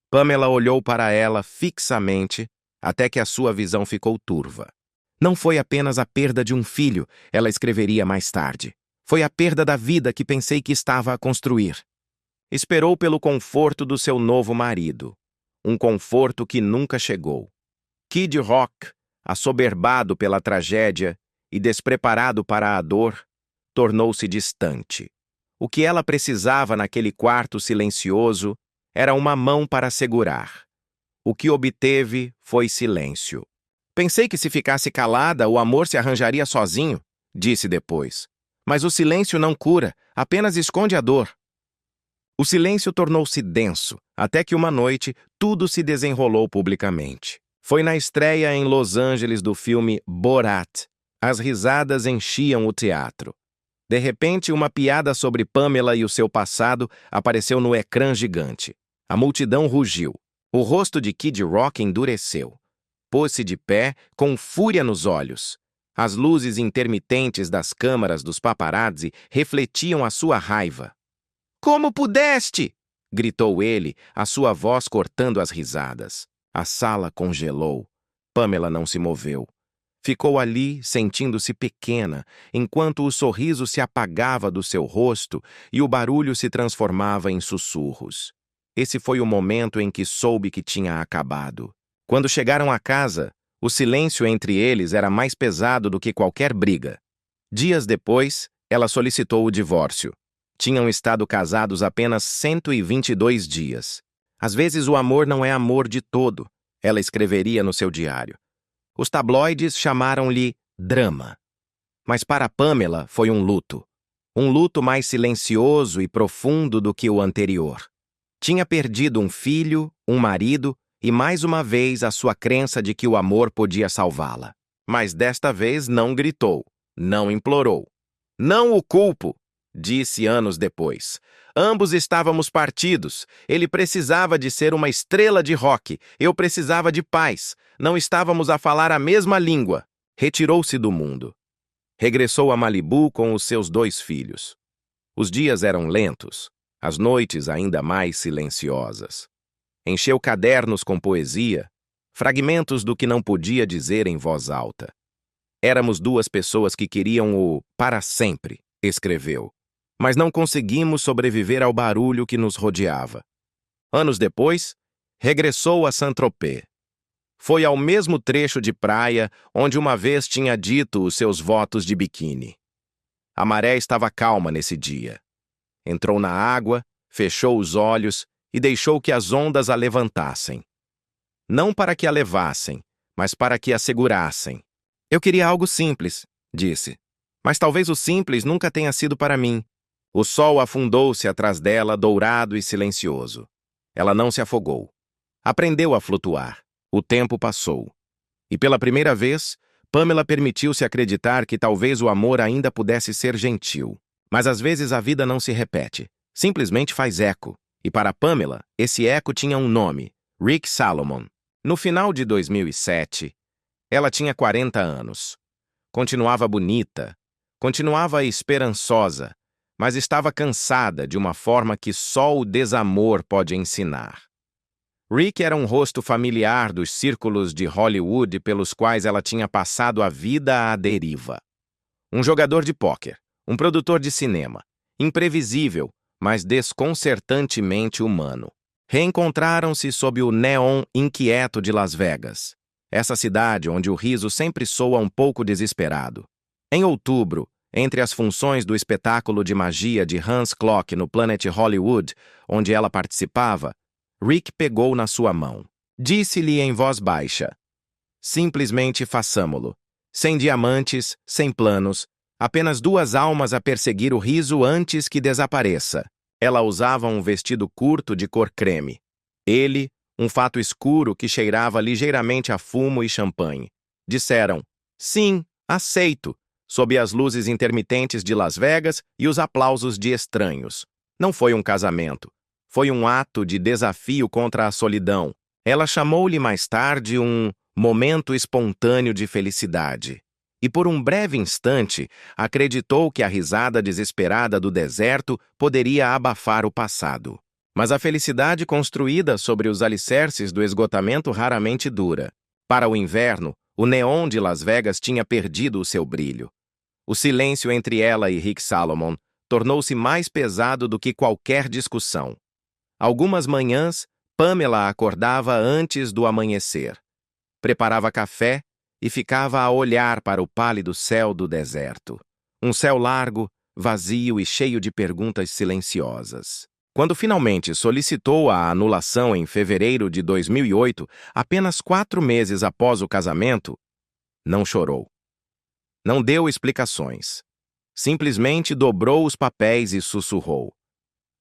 Pamela olhou para ela fixamente, até que a sua visão ficou turva. Não foi apenas a perda de um filho, ela escreveria mais tarde. Foi a perda da vida que pensei que estava a construir. Esperou pelo conforto do seu novo marido. Um conforto que nunca chegou. Kid Rock, assoberbado pela tragédia e despreparado para a dor, tornou-se distante. O que ela precisava naquele quarto silencioso era uma mão para segurar. O que obteve foi silêncio. Pensei que se ficasse calada, o amor se arranjaria sozinho, disse depois. Mas o silêncio não cura, apenas esconde a dor. O silêncio tornou-se denso, até que uma noite tudo se desenrolou publicamente. Foi na estreia em Los Angeles do filme Borat. As risadas enchiam o teatro. De repente, uma piada sobre Pamela e o seu passado apareceu no ecrã gigante. A multidão rugiu. O rosto de Kid Rock endureceu. Pôs-se de pé, com fúria nos olhos. As luzes intermitentes das câmaras dos paparazzi refletiam a sua raiva. "Como pudeste?" gritou ele, a sua voz cortando as risadas. A sala congelou. Pamela não se moveu. Ficou ali, sentindo-se pequena, enquanto o sorriso se apagava do seu rosto e o barulho se transformava em sussurros. Esse foi o momento em que soube que tinha acabado. Quando chegaram à casa, o silêncio entre eles era mais pesado do que qualquer briga. Dias depois, ela solicitou o divórcio. Tinham estado casados apenas 122 dias. Às vezes o amor não é amor de todo, ela escreveria no seu diário. Os tabloides chamaram-lhe drama. Mas para Pamela foi um luto. Um luto mais silencioso e profundo do que o anterior. Tinha perdido um filho, um marido e mais uma vez a sua crença de que o amor podia salvá-la. Mas desta vez não gritou, não implorou. "Não o culpo", disse anos depois. "Ambos estávamos partidos. Ele precisava de ser uma estrela de rock. Eu precisava de paz. Não estávamos a falar a mesma língua." Retirou-se do mundo. Regressou a Malibu com os seus 2 filhos. Os dias eram lentos, as noites ainda mais silenciosas. Encheu cadernos com poesia, fragmentos do que não podia dizer em voz alta. Éramos duas pessoas que queriam o para sempre, escreveu. Mas não conseguimos sobreviver ao barulho que nos rodeava. Anos depois, regressou a Saint-Tropez. Foi ao mesmo trecho de praia onde uma vez tinha dito os seus votos de biquíni. A maré estava calma nesse dia. Entrou na água, fechou os olhos e deixou que as ondas a levantassem. Não para que a levassem, mas para que a segurassem. Eu queria algo simples, disse. Mas talvez o simples nunca tenha sido para mim. O sol afundou-se atrás dela, dourado e silencioso. Ela não se afogou. Aprendeu a flutuar. O tempo passou. E pela primeira vez, Pamela permitiu-se acreditar que talvez o amor ainda pudesse ser gentil. Mas às vezes a vida não se repete. Simplesmente faz eco. E para Pamela, esse eco tinha um nome: Rick Salomon. No final de 2007, ela tinha 40 anos. Continuava bonita, continuava esperançosa, mas estava cansada de uma forma que só o desamor pode ensinar. Rick era um rosto familiar dos círculos de Hollywood pelos quais ela tinha passado a vida à deriva. Um jogador de póquer, um produtor de cinema, imprevisível, mas desconcertantemente humano. Reencontraram-se sob o neon inquieto de Las Vegas, essa cidade onde o riso sempre soa um pouco desesperado. Em outubro, entre as funções do espetáculo de magia de Hans Klock no Planet Hollywood, onde ela participava, Rick pegou na sua mão. Disse-lhe em voz baixa: simplesmente façamo-lo. Sem diamantes, sem planos, apenas duas almas a perseguir o riso antes que desapareça. Ela usava um vestido curto de cor creme. Ele, um fato escuro que cheirava ligeiramente a fumo e champanhe. Disseram: sim, aceito, sob as luzes intermitentes de Las Vegas e os aplausos de estranhos. Não foi um casamento. Foi um ato de desafio contra a solidão. Ela chamou-lhe mais tarde um momento espontâneo de felicidade. E por um breve instante, acreditou que a risada desesperada do deserto poderia abafar o passado. Mas a felicidade construída sobre os alicerces do esgotamento raramente dura. Para o inverno, o neon de Las Vegas tinha perdido o seu brilho. O silêncio entre ela e Rick Salomon tornou-se mais pesado do que qualquer discussão. Algumas manhãs, Pamela acordava antes do amanhecer. Preparava café e ficava a olhar para o pálido céu do deserto. Um céu largo, vazio e cheio de perguntas silenciosas. Quando finalmente solicitou a anulação em fevereiro de 2008, apenas 4 meses após o casamento, não chorou. Não deu explicações. Simplesmente dobrou os papéis e sussurrou: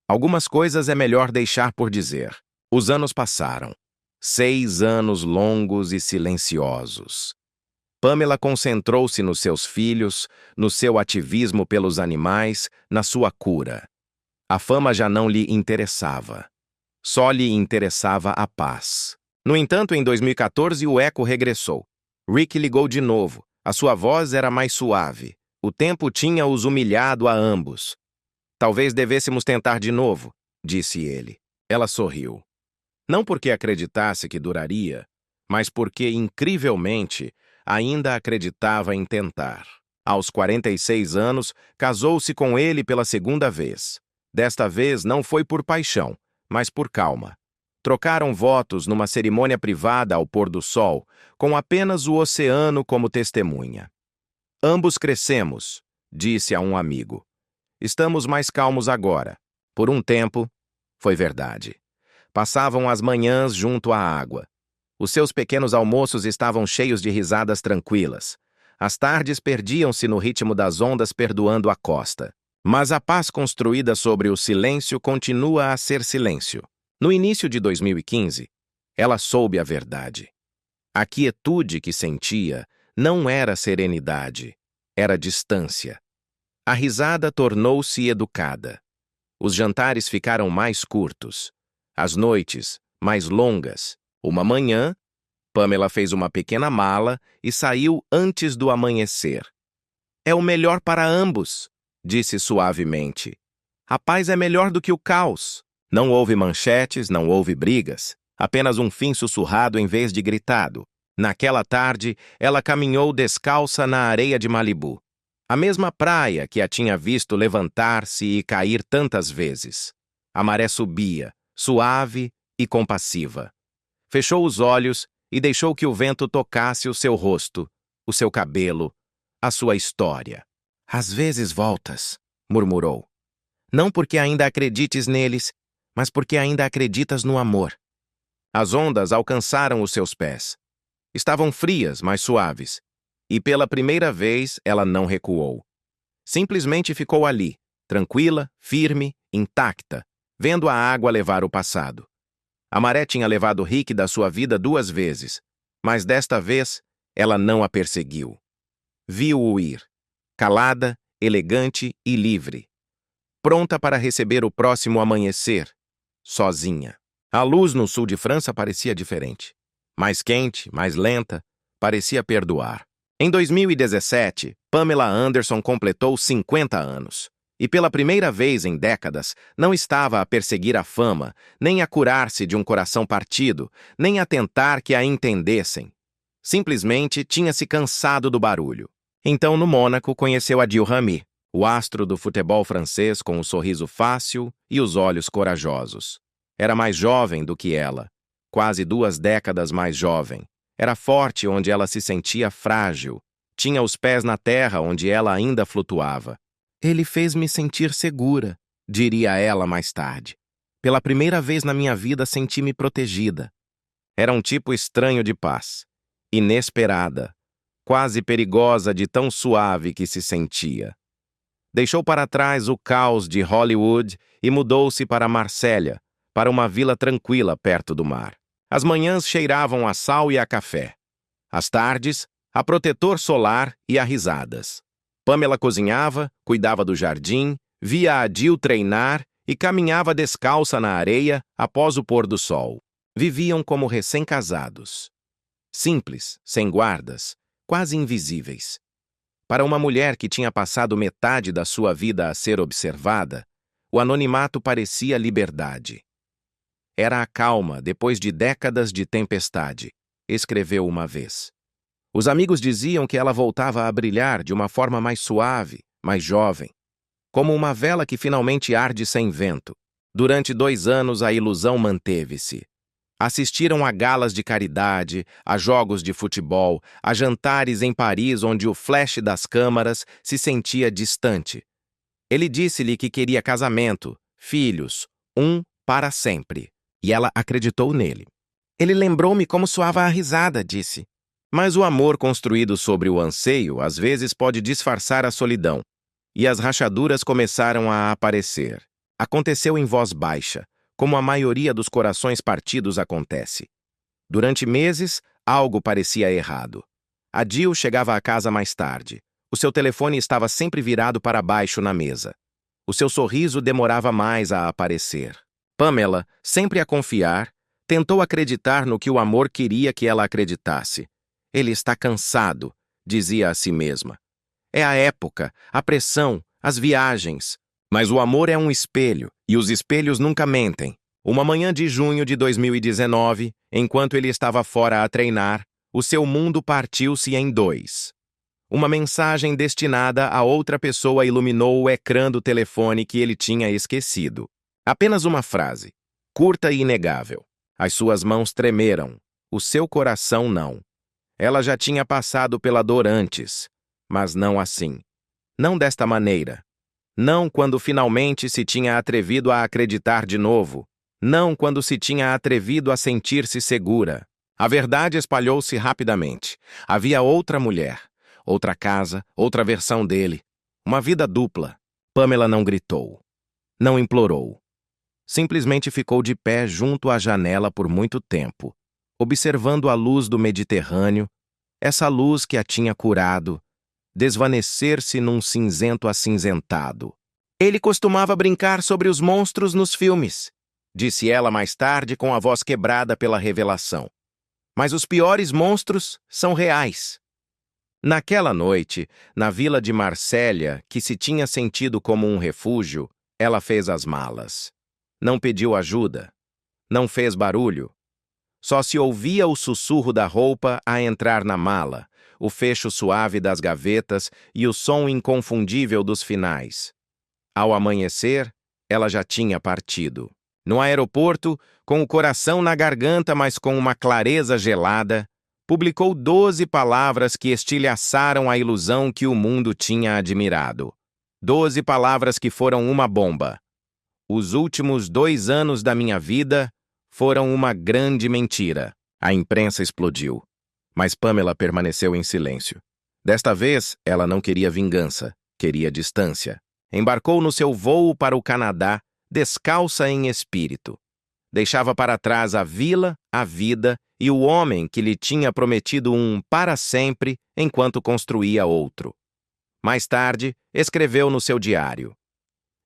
algumas coisas é melhor deixar por dizer. Os anos passaram. 6 anos longos e silenciosos. Pamela concentrou-se nos seus filhos, no seu ativismo pelos animais, na sua cura. A fama já não lhe interessava. Só lhe interessava a paz. No entanto, em 2014, o eco regressou. Rick ligou de novo. A sua voz era mais suave. O tempo tinha os humilhado a ambos. Talvez devêssemos tentar de novo, disse ele. Ela sorriu. Não porque acreditasse que duraria, mas porque, incrivelmente, ainda acreditava em tentar. Aos 46 anos, casou-se com ele pela segunda vez. Desta vez não foi por paixão, mas por calma. Trocaram votos numa cerimônia privada ao pôr do sol, com apenas o oceano como testemunha. Ambos crescemos, disse a um amigo. Estamos mais calmos agora. Por um tempo, foi verdade. Passavam as manhãs junto à água. Os seus pequenos almoços estavam cheios de risadas tranquilas. As tardes perdiam-se no ritmo das ondas perdoando a costa. Mas a paz construída sobre o silêncio continua a ser silêncio. No início de 2015, ela soube a verdade. A quietude que sentia não era serenidade, era distância. A risada tornou-se educada. Os jantares ficaram mais curtos. As noites, mais longas. Uma manhã, Pamela fez uma pequena mala e saiu antes do amanhecer. É o melhor para ambos, disse suavemente. A paz é melhor do que o caos. Não houve manchetes, não houve brigas. Apenas um fim sussurrado em vez de gritado. Naquela tarde, ela caminhou descalça na areia de Malibu. A mesma praia que a tinha visto levantar-se e cair tantas vezes. A maré subia, suave e compassiva. Fechou os olhos e deixou que o vento tocasse o seu rosto, o seu cabelo, a sua história. Às vezes voltas, murmurou. Não porque ainda acredites neles, mas porque ainda acreditas no amor. As ondas alcançaram os seus pés. Estavam frias, mas suaves. E pela primeira vez ela não recuou. Simplesmente ficou ali, tranquila, firme, intacta, vendo a água levar o passado. A maré tinha levado Rick da sua vida 2 vezes, mas desta vez ela não a perseguiu. Viu-o ir, calada, elegante e livre, pronta para receber o próximo amanhecer, sozinha. A luz no sul de França parecia diferente. Mais quente, mais lenta, parecia perdoar. Em 2017, Pamela Anderson completou 50 anos. E pela primeira vez em décadas, não estava a perseguir a fama, nem a curar-se de um coração partido, nem a tentar que a entendessem. Simplesmente tinha-se cansado do barulho. Então, no Mônaco, conheceu Adil Rami, o astro do futebol francês com o sorriso fácil e os olhos corajosos. Era mais jovem do que ela, quase 2 décadas mais jovem. Era forte onde ela se sentia frágil. Tinha os pés na terra onde ela ainda flutuava. Ele fez-me sentir segura, diria ela mais tarde. Pela primeira vez na minha vida senti-me protegida. Era um tipo estranho de paz, inesperada, quase perigosa de tão suave que se sentia. Deixou para trás o caos de Hollywood e mudou-se para Marsella, para uma vila tranquila perto do mar. As manhãs cheiravam a sal e a café. As tardes, a protetor solar e a risadas. Pamela cozinhava, cuidava do jardim, via Adil treinar e caminhava descalça na areia após o pôr do sol. Viviam como recém-casados. Simples, sem guardas, quase invisíveis. Para uma mulher que tinha passado metade da sua vida a ser observada, o anonimato parecia liberdade. Era a calma depois de décadas de tempestade, escreveu uma vez. Os amigos diziam que ela voltava a brilhar de uma forma mais suave, mais jovem. Como uma vela que finalmente arde sem vento. Durante 2 anos a ilusão manteve-se. Assistiram a galas de caridade, a jogos de futebol, a jantares em Paris onde o flash das câmaras se sentia distante. Ele disse-lhe que queria casamento, filhos, para sempre. E ela acreditou nele. Ele lembrou-me como soava a risada, disse. Mas o amor construído sobre o anseio às vezes pode disfarçar a solidão. E as rachaduras começaram a aparecer. Aconteceu em voz baixa, como a maioria dos corações partidos acontece. Durante meses, algo parecia errado. Adil chegava à casa mais tarde. O seu telefone estava sempre virado para baixo na mesa. O seu sorriso demorava mais a aparecer. Pamela, sempre a confiar, tentou acreditar no que o amor queria que ela acreditasse. Ele está cansado, dizia a si mesma. É a época, a pressão, as viagens. Mas o amor é um espelho, e os espelhos nunca mentem. Uma manhã de junho de 2019, enquanto ele estava fora a treinar, o seu mundo partiu-se em 2. Uma mensagem destinada a outra pessoa iluminou o ecrã do telefone que ele tinha esquecido. Apenas uma frase, curta e inegável. As suas mãos tremeram, o seu coração não. Ela já tinha passado pela dor antes, mas não assim. Não desta maneira. Não quando finalmente se tinha atrevido a acreditar de novo. Não quando se tinha atrevido a sentir-se segura. A verdade espalhou-se rapidamente. Havia outra mulher, outra casa, outra versão dele. Uma vida dupla. Pamela não gritou. Não implorou. Simplesmente ficou de pé junto à janela por muito tempo, observando a luz do Mediterrâneo, essa luz que a tinha curado, desvanecer-se num cinzento acinzentado. Ele costumava brincar sobre os monstros nos filmes, disse ela mais tarde com a voz quebrada pela revelação. Mas os piores monstros são reais. Naquela noite, na vila de Marsella, que se tinha sentido como um refúgio, Ela fez as malas. Não pediu ajuda. Não fez barulho. Só se ouvia o sussurro da roupa a entrar na mala, o fecho suave das gavetas e o som inconfundível dos finais. Ao amanhecer, ela já tinha partido. No aeroporto, com o coração na garganta, mas com uma clareza gelada, publicou 12 palavras que estilhaçaram a ilusão que o mundo tinha admirado. 12 palavras que foram uma bomba. Os últimos 2 anos da minha vida foram uma grande mentira. A imprensa explodiu. Mas Pamela permaneceu em silêncio. Desta vez, ela não queria vingança, queria distância. Embarcou no seu voo para o Canadá, descalça em espírito. Deixava para trás a vila, a vida e o homem que lhe tinha prometido um para sempre enquanto construía outro. Mais tarde, escreveu no seu diário: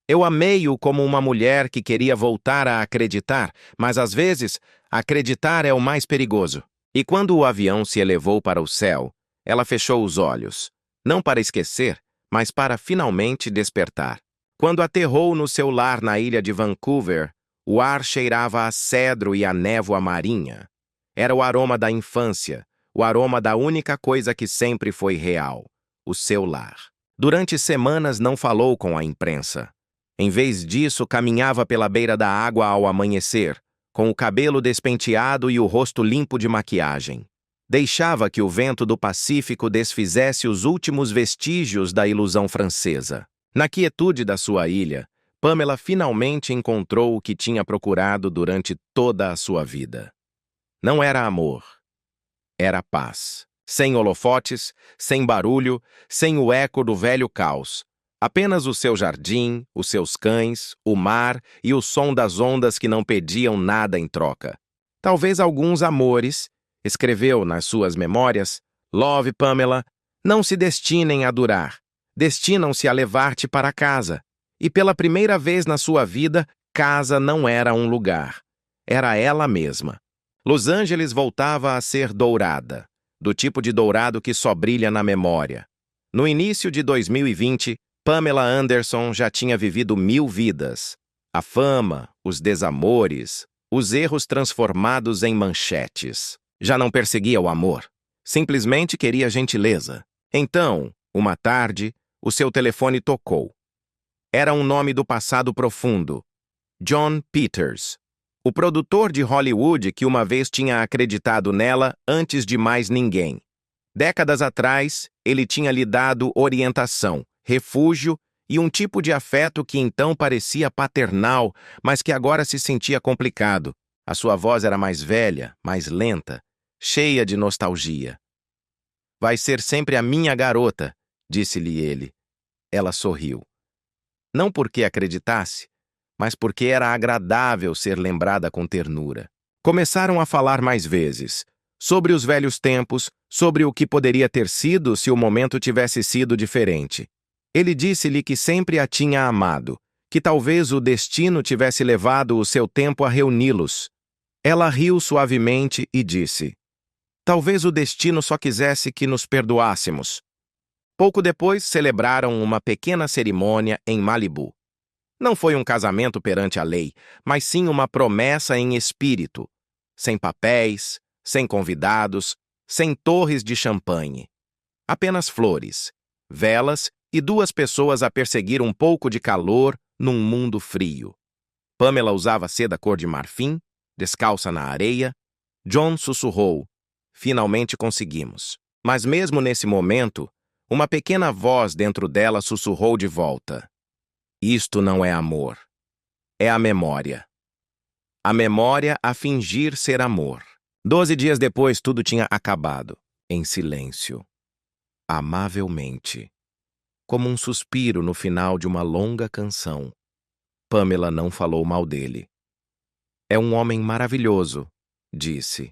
Eu amei-o como uma mulher que queria voltar a acreditar, mas às vezes, acreditar é o mais perigoso. E quando o avião se elevou para o céu, ela fechou os olhos, não para esquecer, mas para finalmente despertar. Quando aterrou no seu lar na ilha de Vancouver, o ar cheirava a cedro e a névoa marinha. Era o aroma da infância, o aroma da única coisa que sempre foi real, o seu lar. Durante semanas não falou com a imprensa. Em vez disso, caminhava pela beira da água ao amanhecer, com o cabelo despenteado e o rosto limpo de maquiagem. Deixava que o vento do Pacífico desfizesse os últimos vestígios da ilusão francesa. Na quietude da sua ilha, Pamela finalmente encontrou o que tinha procurado durante toda a sua vida. Não era amor. Era paz. Sem holofotes, sem barulho, sem o eco do velho caos. Apenas o seu jardim, os seus cães, o mar e o som das ondas que não pediam nada em troca. Talvez alguns amores, escreveu nas suas memórias, Love, Pamela, não se destinem a durar. Destinam-se a levar-te para casa. E pela primeira vez na sua vida, casa não era um lugar. Era ela mesma. Los Angeles voltava a ser dourada, do tipo de dourado que só brilha na memória. No início de 2020, Pamela Anderson já tinha vivido 1000 vidas. A fama, os desamores, os erros transformados em manchetes. Já não perseguia o amor. Simplesmente queria gentileza. Então, uma tarde, o seu telefone tocou. Era um nome do passado profundo. John Peters. O produtor de Hollywood que uma vez tinha acreditado nela antes de mais ninguém. Décadas atrás, ele tinha lhe dado orientação, refúgio e um tipo de afeto que então parecia paternal, mas que agora se sentia complicado. A sua voz era mais velha, mais lenta, cheia de nostalgia. Vai ser sempre a minha garota, disse-lhe ele. Ela sorriu. Não porque acreditasse, mas porque era agradável ser lembrada com ternura. Começaram a falar mais vezes, sobre os velhos tempos, sobre o que poderia ter sido se o momento tivesse sido diferente. Ele disse-lhe que sempre a tinha amado, que talvez o destino tivesse levado o seu tempo a reuni-los. Ela riu suavemente e disse: talvez o destino só quisesse que nos perdoássemos. Pouco depois, celebraram uma pequena cerimônia em Malibu. Não foi um casamento perante a lei, mas sim uma promessa em espírito, sem papéis, sem convidados, sem torres de champanhe. Apenas flores, velas e 2 pessoas a perseguir um pouco de calor num mundo frio. Pamela usava seda cor de marfim, descalça na areia. John sussurrou: finalmente conseguimos. Mas mesmo nesse momento, uma pequena voz dentro dela sussurrou de volta: isto não é amor. É a memória. A memória a fingir ser amor. 12 dias depois, tudo tinha acabado. Em silêncio. Amavelmente. Como um suspiro no final de uma longa canção. Pamela não falou mal dele. É um homem maravilhoso, disse.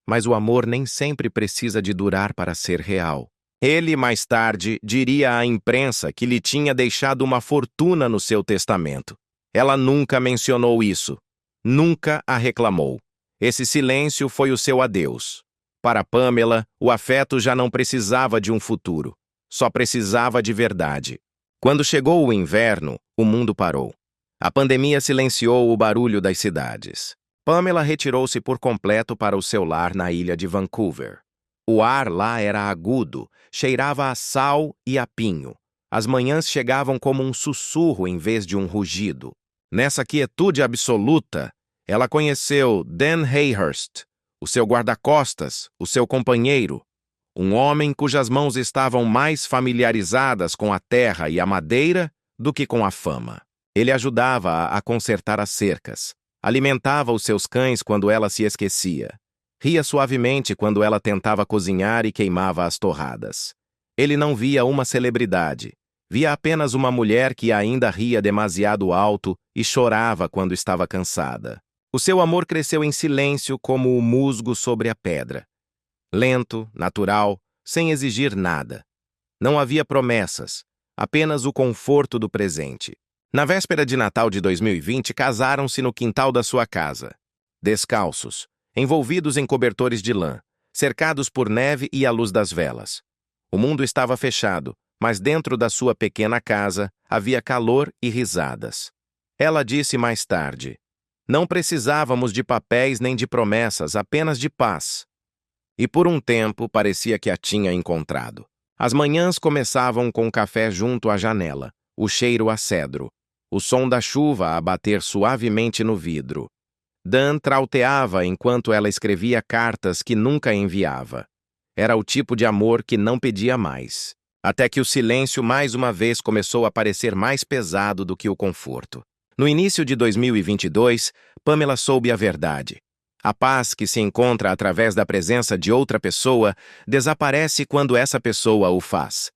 Mas o amor nem sempre precisa de durar para ser real. Ele, mais tarde, diria à imprensa que lhe tinha deixado uma fortuna no seu testamento. Ela nunca mencionou isso. Nunca a reclamou. Esse silêncio foi o seu adeus. Para Pamela, o afeto já não precisava de um futuro. Só precisava de verdade. Quando chegou o inverno, O mundo parou. A pandemia silenciou o barulho das cidades. Pamela retirou-se por completo para o seu lar na ilha de Vancouver. O ar lá era agudo, cheirava a sal e a pinho. As manhãs chegavam como um sussurro em vez de um rugido. Nessa quietude absoluta, ela conheceu Dan Hayhurst, o seu guarda-costas, o seu companheiro, um homem cujas mãos estavam mais familiarizadas com a terra e a madeira do que com a fama. Ele ajudava-a a consertar as cercas, alimentava os seus cães quando ela se esquecia, ria suavemente quando ela tentava cozinhar e queimava as torradas. Ele não via uma celebridade, via apenas uma mulher que ainda ria demasiado alto e chorava quando estava cansada. O seu amor cresceu em silêncio como o musgo sobre a pedra. Lento, natural, sem exigir nada. Não havia promessas, apenas o conforto do presente. Na véspera de Natal de 2020, casaram-se no quintal da sua casa. Descalços, envolvidos em cobertores de lã, cercados por neve e a luz das velas. O mundo estava fechado, mas dentro da sua pequena casa havia calor e risadas. Ela disse mais tarde: "Não precisávamos de papéis nem de promessas, apenas de paz." E por um tempo parecia que a tinha encontrado. As manhãs começavam com café junto à janela, o cheiro a cedro, o som da chuva a bater suavemente no vidro. Dan trauteava enquanto ela escrevia cartas que nunca enviava. Era o tipo de amor que não pedia mais. Até que o silêncio mais uma vez começou a parecer mais pesado do que o conforto. No início de 2022, Pamela soube a verdade. A paz que se encontra através da presença de outra pessoa desaparece quando essa pessoa o faz.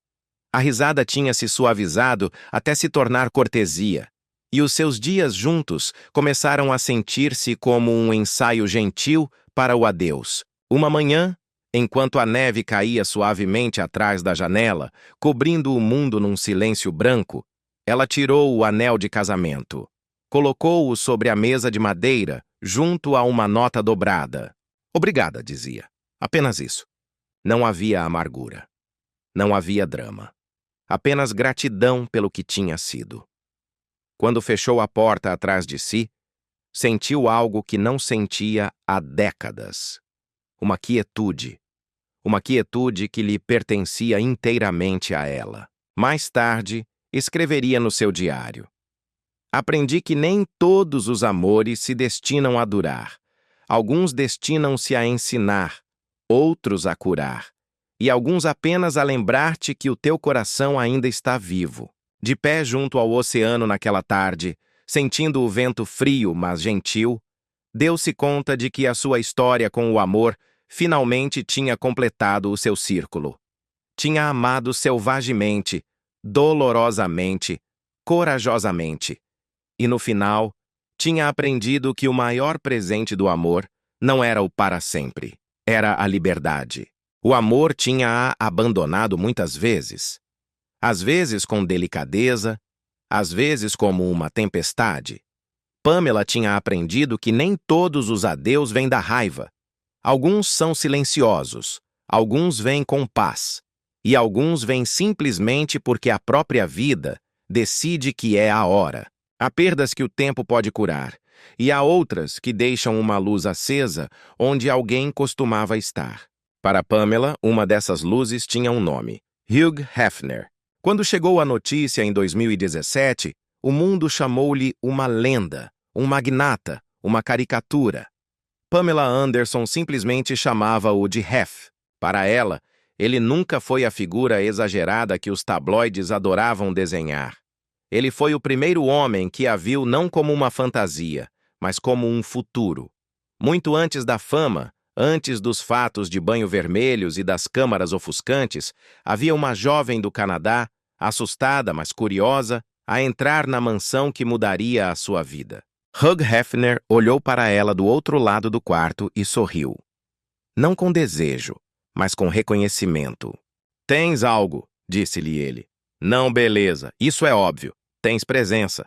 A risada tinha se suavizado até se tornar cortesia, e os seus dias juntos começaram a sentir-se como um ensaio gentil para o adeus. Uma manhã, enquanto a neve caía suavemente atrás da janela, cobrindo o mundo num silêncio branco, ela tirou o anel de casamento. Colocou-o sobre a mesa de madeira, junto a uma nota dobrada. "Obrigada", dizia. Apenas isso. Não havia amargura. Não havia drama. Apenas gratidão pelo que tinha sido. Quando fechou a porta atrás de si, sentiu algo que não sentia há décadas. Uma quietude. Uma quietude que lhe pertencia inteiramente a ela. Mais tarde, escreveria no seu diário: "Aprendi que nem todos os amores se destinam a durar. Alguns destinam-se a ensinar, outros a curar, e alguns apenas a lembrar-te que o teu coração ainda está vivo." De pé junto ao oceano naquela tarde, sentindo o vento frio, mas gentil, deu-se conta de que a sua história com o amor finalmente tinha completado o seu círculo. Tinha amado selvagemente, dolorosamente, corajosamente. E no final, tinha aprendido que o maior presente do amor não era o para sempre, era a liberdade. O amor tinha-a abandonado muitas vezes. Às vezes com delicadeza, às vezes como uma tempestade. Pamela tinha aprendido que nem todos os adeus vêm da raiva. Alguns são silenciosos, alguns vêm com paz, e alguns vêm simplesmente porque a própria vida decide que é a hora. Há perdas que o tempo pode curar, e há outras que deixam uma luz acesa onde alguém costumava estar. Para Pamela, uma dessas luzes tinha um nome: Hugh Hefner. Quando chegou a notícia em 2017, o mundo chamou-lhe uma lenda, um magnata, uma caricatura. Pamela Anderson simplesmente chamava-o de Hef. Para ela, ele nunca foi a figura exagerada que os tabloides adoravam desenhar. Ele foi o primeiro homem que a viu não como uma fantasia, mas como um futuro. Muito antes da fama, antes dos fatos de banho vermelhos e das câmaras ofuscantes, havia uma jovem do Canadá, assustada, mas curiosa, a entrar na mansão que mudaria a sua vida. Hugh Hefner olhou para ela do outro lado do quarto e sorriu. Não com desejo, mas com reconhecimento. "Tens algo", disse-lhe ele. "Não, beleza, isso é óbvio. Tens presença."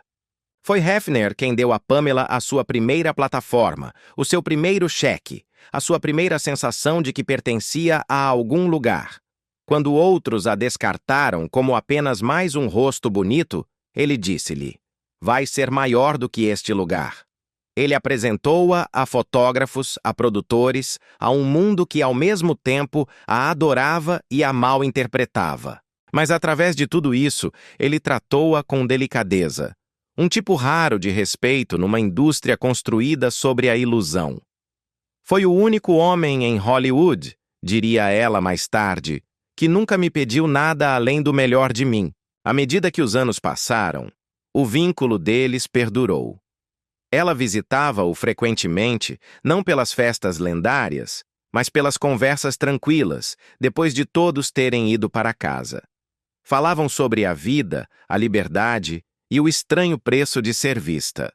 Foi Hefner quem deu a Pamela a sua primeira plataforma, o seu primeiro cheque, a sua primeira sensação de que pertencia a algum lugar. Quando outros a descartaram como apenas mais um rosto bonito, ele disse-lhe: Vai ser maior do que este lugar. Ele apresentou-a a fotógrafos, a produtores, a um mundo que ao mesmo tempo a adorava e a mal interpretava. Mas através de tudo isso, ele tratou-a com delicadeza. Um tipo raro de respeito numa indústria construída sobre a ilusão. Foi o único homem em Hollywood, diria ela mais tarde, que nunca me pediu nada além do melhor de mim. À medida que os anos passaram, o vínculo deles perdurou. Ela visitava-o frequentemente, não pelas festas lendárias, mas pelas conversas tranquilas, depois de todos terem ido para casa. Falavam sobre a vida, a liberdade e o estranho preço de ser vista.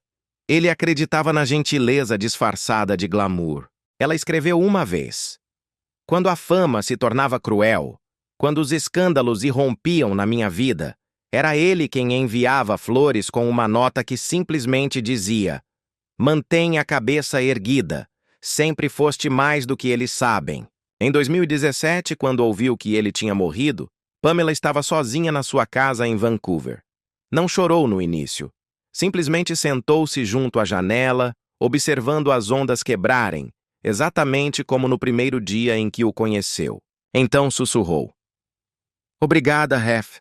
Ele acreditava na gentileza disfarçada de glamour. Ela escreveu uma vez: quando a fama se tornava cruel, quando os escândalos irrompiam na minha vida, era ele quem enviava flores com uma nota que simplesmente dizia: mantenha a cabeça erguida, sempre foste mais do que eles sabem. Em 2017, quando ouviu que ele tinha morrido, Pamela estava sozinha na sua casa em Vancouver. Não chorou no início. Simplesmente sentou-se junto à janela, observando as ondas quebrarem, exatamente como no primeiro dia em que o conheceu. Então sussurrou: obrigada, Ref,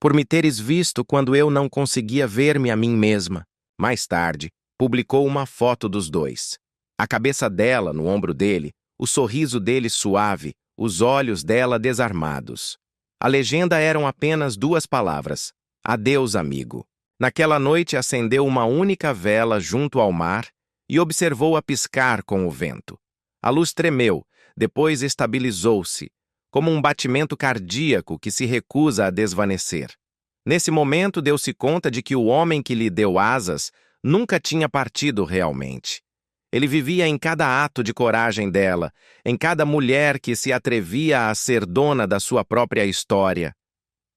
por me teres visto quando eu não conseguia ver-me a mim mesma. Mais tarde, publicou uma foto dos dois. A cabeça dela no ombro dele, o sorriso dele suave, os olhos dela desarmados. A legenda eram apenas 2 palavras: adeus, amigo. Naquela noite acendeu uma única vela junto ao mar e observou-a piscar com o vento. A luz tremeu, depois estabilizou-se, como um batimento cardíaco que se recusa a desvanecer. Nesse momento deu-se conta de que o homem que lhe deu asas nunca tinha partido realmente. Ele vivia em cada ato de coragem dela, em cada mulher que se atrevia a ser dona da sua própria história.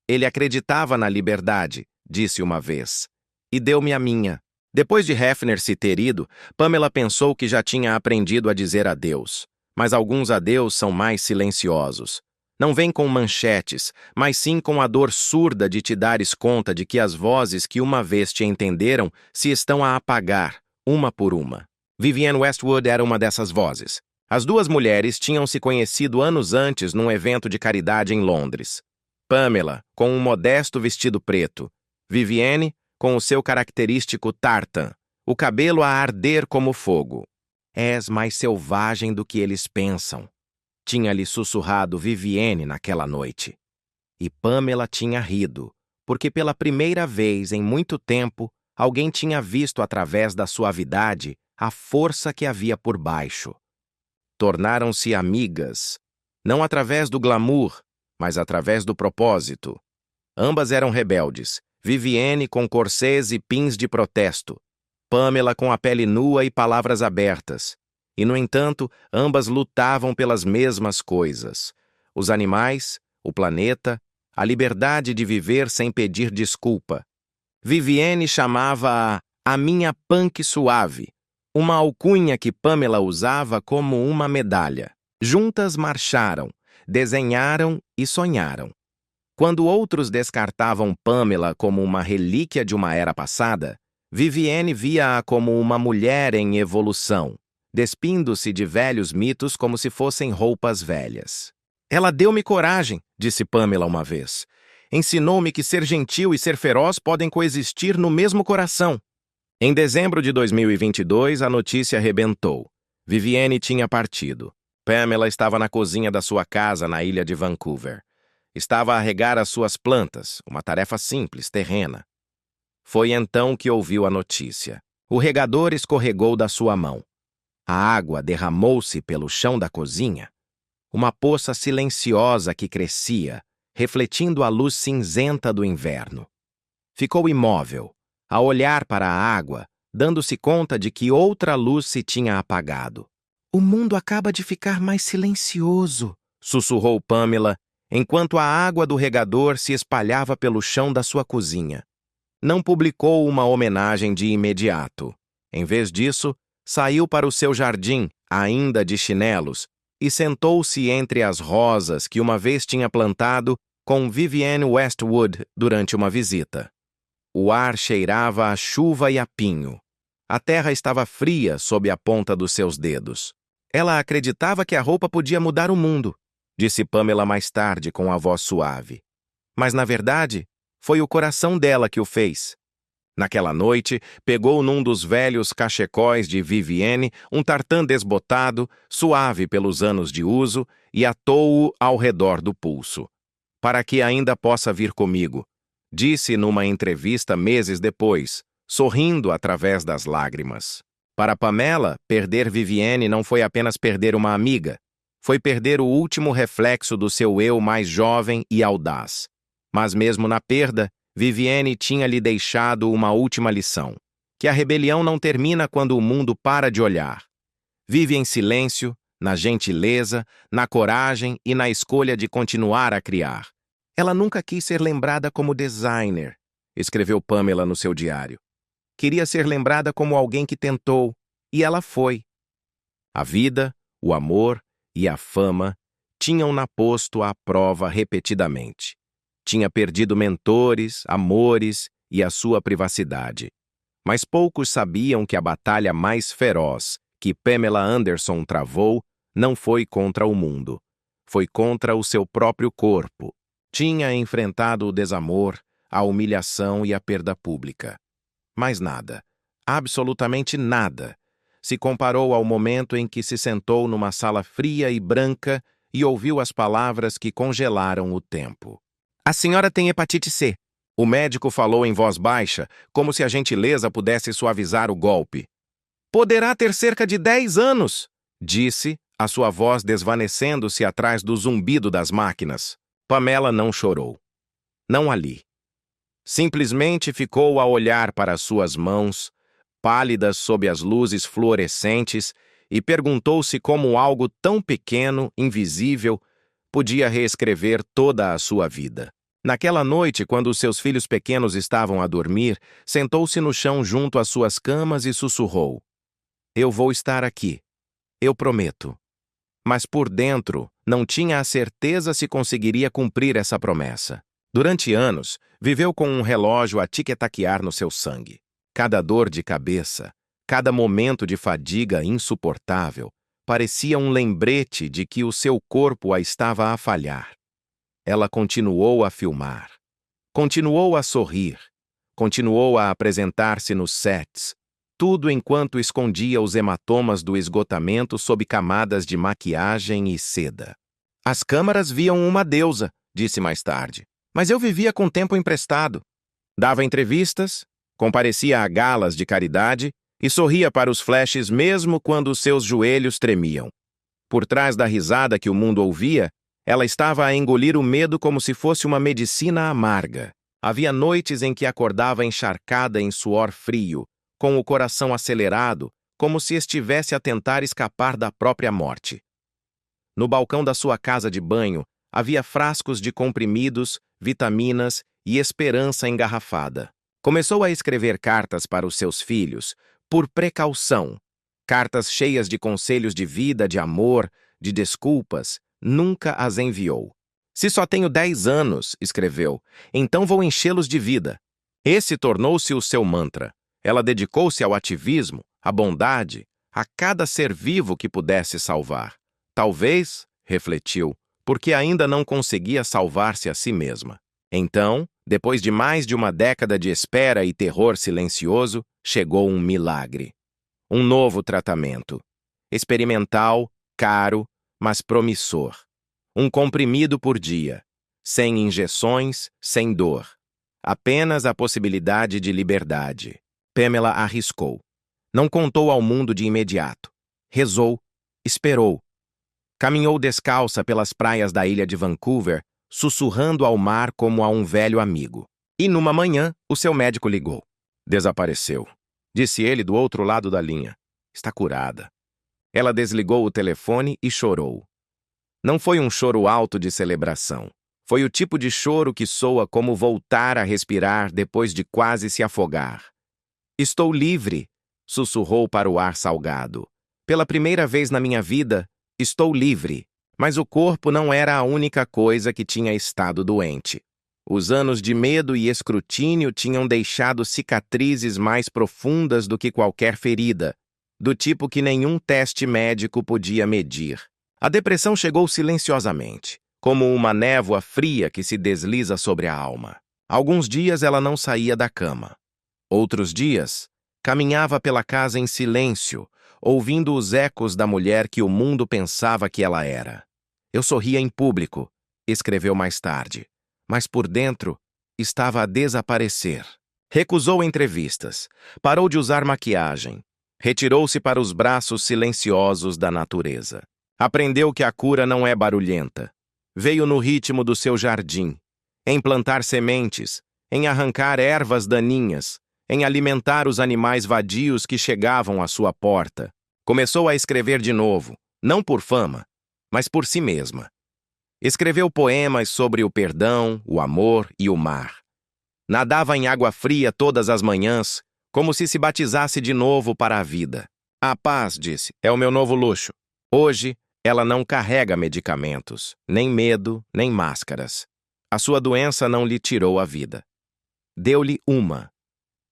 Ele acreditava na liberdade, disse uma vez, e deu-me a minha. Depois de Hefner se ter ido, Pamela pensou que já tinha aprendido a dizer adeus. Mas alguns adeus são mais silenciosos. Não vêm com manchetes, mas sim com a dor surda de te dares conta de que as vozes que uma vez te entenderam se estão a apagar, uma por uma. Vivienne Westwood era uma dessas vozes. As 2 mulheres tinham se conhecido anos antes num evento de caridade em Londres. Pamela, com um modesto vestido preto. Vivienne, com o seu característico tartan, o cabelo a arder como fogo. És mais selvagem do que eles pensam, tinha-lhe sussurrado Vivienne naquela noite. E Pamela tinha rido, porque pela primeira vez em muito tempo, alguém tinha visto através da suavidade a força que havia por baixo. Tornaram-se amigas, não através do glamour, mas através do propósito. Ambas eram rebeldes, Vivienne com corsês e pins de protesto, Pamela com a pele nua e palavras abertas. E, no entanto, ambas lutavam pelas mesmas coisas: os animais, o planeta, a liberdade de viver sem pedir desculpa. Vivienne chamava-a a minha punk suave, uma alcunha que Pamela usava como uma medalha. Juntas marcharam, desenharam e sonharam. Quando outros descartavam Pamela como uma relíquia de uma era passada, Vivienne via-a como uma mulher em evolução, despindo-se de velhos mitos como se fossem roupas velhas. Ela deu-me coragem, disse Pamela uma vez. Ensinou-me que ser gentil e ser feroz podem coexistir no mesmo coração. Em dezembro de 2022, a notícia arrebentou. Vivienne tinha partido. Pamela estava na cozinha da sua casa na ilha de Vancouver. Estava a regar as suas plantas, uma tarefa simples, terrena. Foi então que ouviu a notícia. O regador escorregou da sua mão. A água derramou-se pelo chão da cozinha. Uma poça silenciosa que crescia, refletindo a luz cinzenta do inverno. Ficou imóvel, a olhar para a água, dando-se conta de que outra luz se tinha apagado. O mundo acaba de ficar mais silencioso, sussurrou Pamela, enquanto a água do regador se espalhava pelo chão da sua cozinha. Não publicou uma homenagem de imediato. Em vez disso, saiu para o seu jardim, ainda de chinelos, e sentou-se entre as rosas que uma vez tinha plantado com Vivienne Westwood durante uma visita. O ar cheirava a chuva e a pinho. A terra estava fria sob a ponta dos seus dedos. Ela acreditava que a roupa podia mudar o mundo, disse Pamela mais tarde com a voz suave. Mas, na verdade, foi o coração dela que o fez. Naquela noite, pegou num dos velhos cachecóis de Vivienne um tartã desbotado, suave pelos anos de uso, e atou-o ao redor do pulso. Para que ainda possa vir comigo, disse numa entrevista meses depois, sorrindo através das lágrimas. Para Pamela, perder Vivienne não foi apenas perder uma amiga, foi perder o último reflexo do seu eu mais jovem e audaz. Mas mesmo na perda, Vivienne tinha lhe deixado uma última lição, que a rebelião não termina quando o mundo para de olhar. Vive em silêncio, na gentileza, na coragem e na escolha de continuar a criar. Ela nunca quis ser lembrada como designer, escreveu Pamela no seu diário. Queria ser lembrada como alguém que tentou, e ela foi. A vida, o amor e a fama tinham-na posto à prova repetidamente. Tinha perdido mentores, amores e a sua privacidade. Mas poucos sabiam que a batalha mais feroz que Pamela Anderson travou não foi contra o mundo. Foi contra o seu próprio corpo. Tinha enfrentado o desamor, a humilhação e a perda pública. Mas nada, absolutamente nada, se comparou ao momento em que se sentou numa sala fria e branca e ouviu as palavras que congelaram o tempo. A senhora tem hepatite C. O médico falou em voz baixa, como se a gentileza pudesse suavizar o golpe. Poderá ter cerca de 10 anos, disse, a sua voz desvanecendo-se atrás do zumbido das máquinas. Pamela não chorou. Não ali. Simplesmente ficou a olhar para suas mãos, pálidas sob as luzes fluorescentes, e perguntou-se como algo tão pequeno, invisível, podia reescrever toda a sua vida. Naquela noite, quando os seus filhos pequenos estavam a dormir, sentou-se no chão junto às suas camas e sussurrou: Eu vou estar aqui. Eu prometo. Mas por dentro, não tinha a certeza se conseguiria cumprir essa promessa. Durante anos, viveu com um relógio a tic-taquear no seu sangue. Cada dor de cabeça, cada momento de fadiga insuportável, parecia um lembrete de que o seu corpo a estava a falhar. Ela continuou a filmar, continuou a sorrir, continuou a apresentar-se nos sets, tudo enquanto escondia os hematomas do esgotamento sob camadas de maquiagem e seda. As câmaras viam uma deusa, disse mais tarde, mas eu vivia com tempo emprestado. Dava entrevistas, comparecia a galas de caridade e sorria para os flashes mesmo quando os seus joelhos tremiam. Por trás da risada que o mundo ouvia, ela estava a engolir o medo como se fosse uma medicina amarga. Havia noites em que acordava encharcada em suor frio, com o coração acelerado, como se estivesse a tentar escapar da própria morte. No balcão da sua casa de banho, havia frascos de comprimidos, vitaminas e esperança engarrafada. Começou a escrever cartas para os seus filhos, por precaução. Cartas cheias de conselhos de vida, de amor, de desculpas, nunca as enviou. Se só tenho 10 anos, escreveu, então vou enchê-los de vida. Esse tornou-se o seu mantra. Ela dedicou-se ao ativismo, à bondade, a cada ser vivo que pudesse salvar. Talvez, refletiu, porque ainda não conseguia salvar-se a si mesma. Então, depois de mais de uma década de espera e terror silencioso, chegou um milagre. Um novo tratamento. Experimental, caro, mas promissor. Um comprimido por dia. Sem injeções, sem dor. Apenas a possibilidade de liberdade. Pamela arriscou. Não contou ao mundo de imediato. Rezou. Esperou. Caminhou descalça pelas praias da ilha de Vancouver, sussurrando ao mar como a um velho amigo. E numa manhã, o seu médico ligou. Desapareceu. Disse ele do outro lado da linha. Está curada. Ela desligou o telefone e chorou. Não foi um choro alto de celebração. Foi o tipo de choro que soa como voltar a respirar depois de quase se afogar. Estou livre, sussurrou para o ar salgado. Pela primeira vez na minha vida, estou livre. Mas o corpo não era a única coisa que tinha estado doente. Os anos de medo e escrutínio tinham deixado cicatrizes mais profundas do que qualquer ferida, do tipo que nenhum teste médico podia medir. A depressão chegou silenciosamente, como uma névoa fria que se desliza sobre a alma. Alguns dias ela não saía da cama. Outros dias, caminhava pela casa em silêncio, ouvindo os ecos da mulher que o mundo pensava que ela era. Eu sorria em público, escreveu mais tarde, mas por dentro estava a desaparecer. Recusou entrevistas, parou de usar maquiagem, retirou-se para os braços silenciosos da natureza. Aprendeu que a cura não é barulhenta. Veio no ritmo do seu jardim, em plantar sementes, em arrancar ervas daninhas, em alimentar os animais vadios que chegavam à sua porta. Começou a escrever de novo, não por fama, mas por si mesma. Escreveu poemas sobre o perdão, o amor e o mar. Nadava em água fria todas as manhãs, como se batizasse de novo para a vida. A paz, disse, é o meu novo luxo. Hoje, ela não carrega medicamentos, nem medo, nem máscaras. A sua doença não lhe tirou a vida. Deu-lhe uma.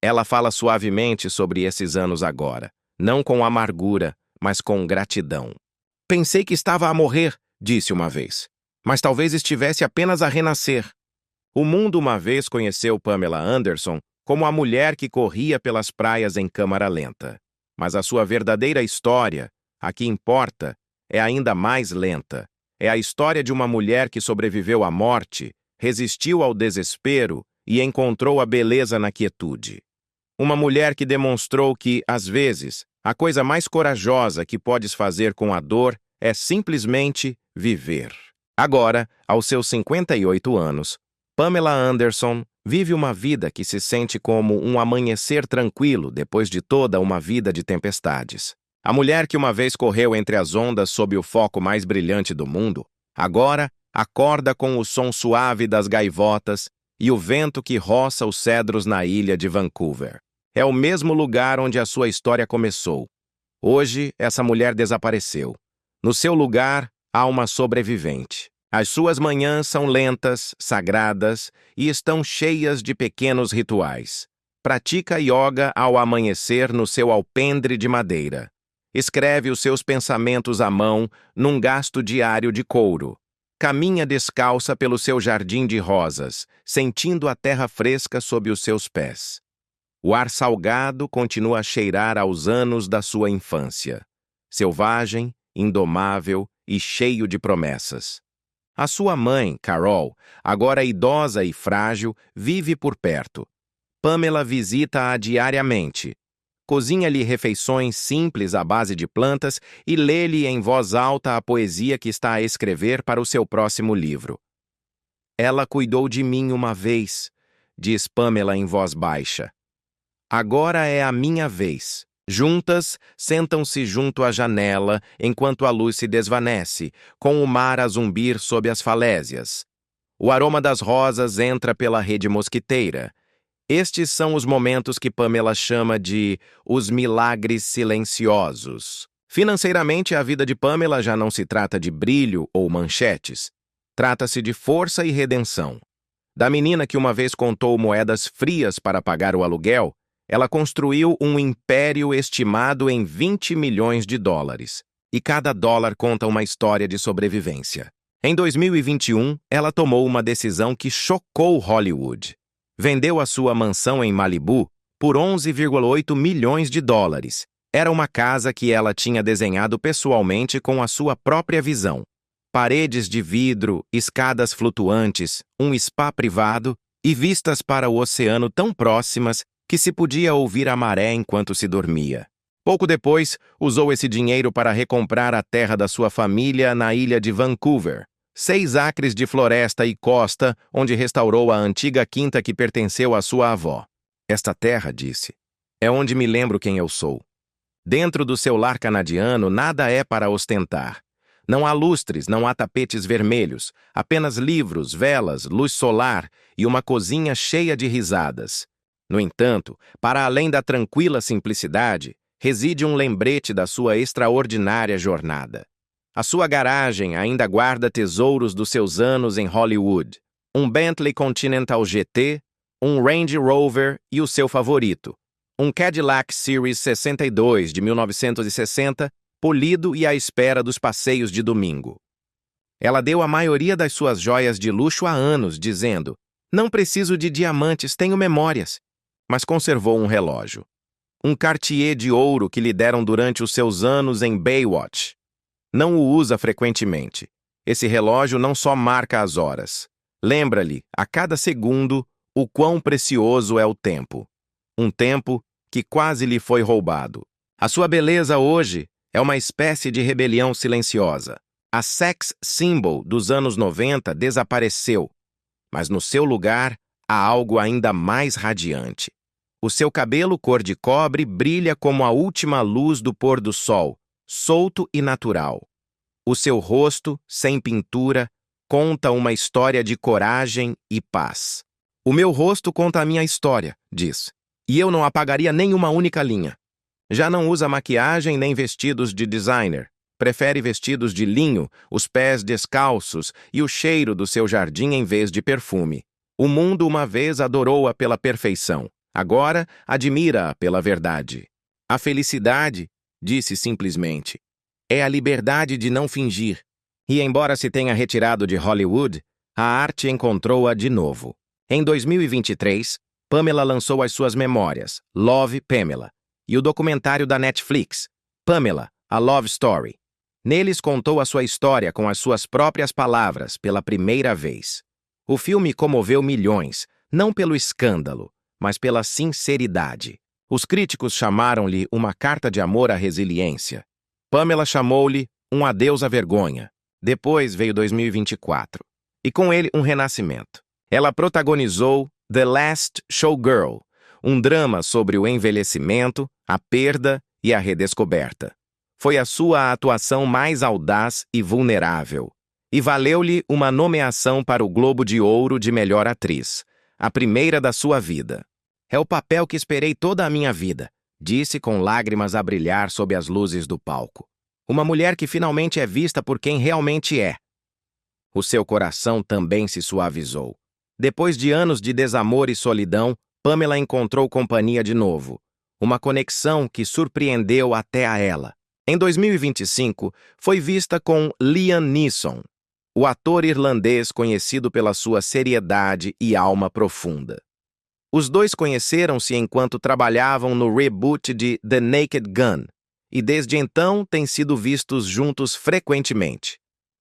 Ela fala suavemente sobre esses anos agora, não com amargura, mas com gratidão. Pensei que estava a morrer, disse uma vez, mas talvez estivesse apenas a renascer. O mundo uma vez conheceu Pamela Anderson como a mulher que corria pelas praias em câmara lenta. Mas a sua verdadeira história, a que importa, é ainda mais lenta. É a história de uma mulher que sobreviveu à morte, resistiu ao desespero e encontrou a beleza na quietude. Uma mulher que demonstrou que, às vezes, a coisa mais corajosa que podes fazer com a dor é simplesmente viver. Agora, aos seus 58 anos, Pamela Anderson vive uma vida que se sente como um amanhecer tranquilo depois de toda uma vida de tempestades. A mulher que uma vez correu entre as ondas sob o foco mais brilhante do mundo, agora acorda com o som suave das gaivotas e o vento que roça os cedros na ilha de Vancouver. É o mesmo lugar onde a sua história começou. Hoje, essa mulher desapareceu. No seu lugar, há uma sobrevivente. As suas manhãs são lentas, sagradas e estão cheias de pequenos rituais. Pratica yoga ao amanhecer no seu alpendre de madeira. Escreve os seus pensamentos à mão num gasto diário de couro. Caminha descalça pelo seu jardim de rosas, sentindo a terra fresca sob os seus pés. O ar salgado continua a cheirar aos anos da sua infância. Selvagem, indomável e cheio de promessas. A sua mãe, Carol, agora idosa e frágil, vive por perto. Pamela visita-a diariamente. Cozinha-lhe refeições simples à base de plantas e lê-lhe em voz alta a poesia que está a escrever para o seu próximo livro. Ela cuidou de mim uma vez, diz Pamela em voz baixa. Agora é a minha vez. Juntas, sentam-se junto à janela enquanto a luz se desvanece, com o mar a zumbir sob as falésias. O aroma das rosas entra pela rede mosquiteira. Estes são os momentos que Pamela chama de os milagres silenciosos. Financeiramente, a vida de Pamela já não se trata de brilho ou manchetes. Trata-se de força e redenção. Da menina que uma vez contou moedas frias para pagar o aluguel, ela construiu um império estimado em 20 milhões de dólares. E cada dólar conta uma história de sobrevivência. Em 2021, ela tomou uma decisão que chocou Hollywood. Vendeu a sua mansão em Malibu por 11,8 milhões de dólares. Era uma casa que ela tinha desenhado pessoalmente com a sua própria visão. Paredes de vidro, escadas flutuantes, um spa privado e vistas para o oceano tão próximas que se podia ouvir a maré enquanto se dormia. Pouco depois, usou esse dinheiro para recomprar a terra da sua família na ilha de Vancouver. 6 acres de floresta e costa, onde restaurou a antiga quinta que pertenceu à sua avó. Esta terra, disse, é onde me lembro quem eu sou. Dentro do seu lar canadiano, nada é para ostentar. Não há lustres, não há tapetes vermelhos, apenas livros, velas, luz solar e uma cozinha cheia de risadas. No entanto, para além da tranquila simplicidade, reside um lembrete da sua extraordinária jornada. A sua garagem ainda guarda tesouros dos seus anos em Hollywood. um Bentley Continental GT, um Range Rover e o seu favorito, um Cadillac Series 62 de 1960, polido e à espera dos passeios de domingo. Ela deu a maioria das suas joias de luxo há anos, dizendo: "Não preciso de diamantes, tenho memórias." Mas conservou um relógio. Um Cartier de ouro que lhe deram durante os seus anos em Baywatch. Não o usa frequentemente. Esse relógio não só marca as horas. Lembra-lhe, a cada segundo, o quão precioso é o tempo. Um tempo que quase lhe foi roubado. A sua beleza hoje é uma espécie de rebelião silenciosa. A sex symbol dos anos 90 desapareceu, mas no seu lugar há algo ainda mais radiante. O seu cabelo cor de cobre brilha como a última luz do pôr do sol, solto e natural. O seu rosto, sem pintura, conta uma história de coragem e paz. "O meu rosto conta a minha história", diz, "e eu não apagaria nem uma única linha." Já não usa maquiagem nem vestidos de designer. Prefere vestidos de linho, os pés descalços e o cheiro do seu jardim em vez de perfume. O mundo uma vez adorou-a pela perfeição. Agora admira-a pela verdade. "A felicidade", disse simplesmente, "é a liberdade de não fingir." E embora se tenha retirado de Hollywood, a arte encontrou-a de novo. Em 2023, Pamela lançou as suas memórias, Love, Pamela, e o documentário da Netflix, Pamela, A Love Story. Neles contou a sua história com as suas próprias palavras pela primeira vez. O filme comoveu milhões, não pelo escândalo, mas pela sinceridade. Os críticos chamaram-lhe uma carta de amor à resiliência. Pamela chamou-lhe um adeus à vergonha. Depois veio 2024, e com ele um renascimento. Ela protagonizou The Last Showgirl, um drama sobre o envelhecimento, a perda e a redescoberta. Foi a sua atuação mais audaz e vulnerável, e valeu-lhe uma nomeação para o Globo de Ouro de Melhor Atriz, a primeira da sua vida. "É o papel que esperei toda a minha vida", disse com lágrimas a brilhar sob as luzes do palco. Uma mulher que finalmente é vista por quem realmente é. O seu coração também se suavizou. Depois de anos de desamor e solidão, Pamela encontrou companhia de novo. Uma conexão que surpreendeu até a ela. Em 2025, foi vista com Liam Neeson, o ator irlandês conhecido pela sua seriedade e alma profunda. Os dois conheceram-se enquanto trabalhavam no reboot de The Naked Gun, e desde então têm sido vistos juntos frequentemente.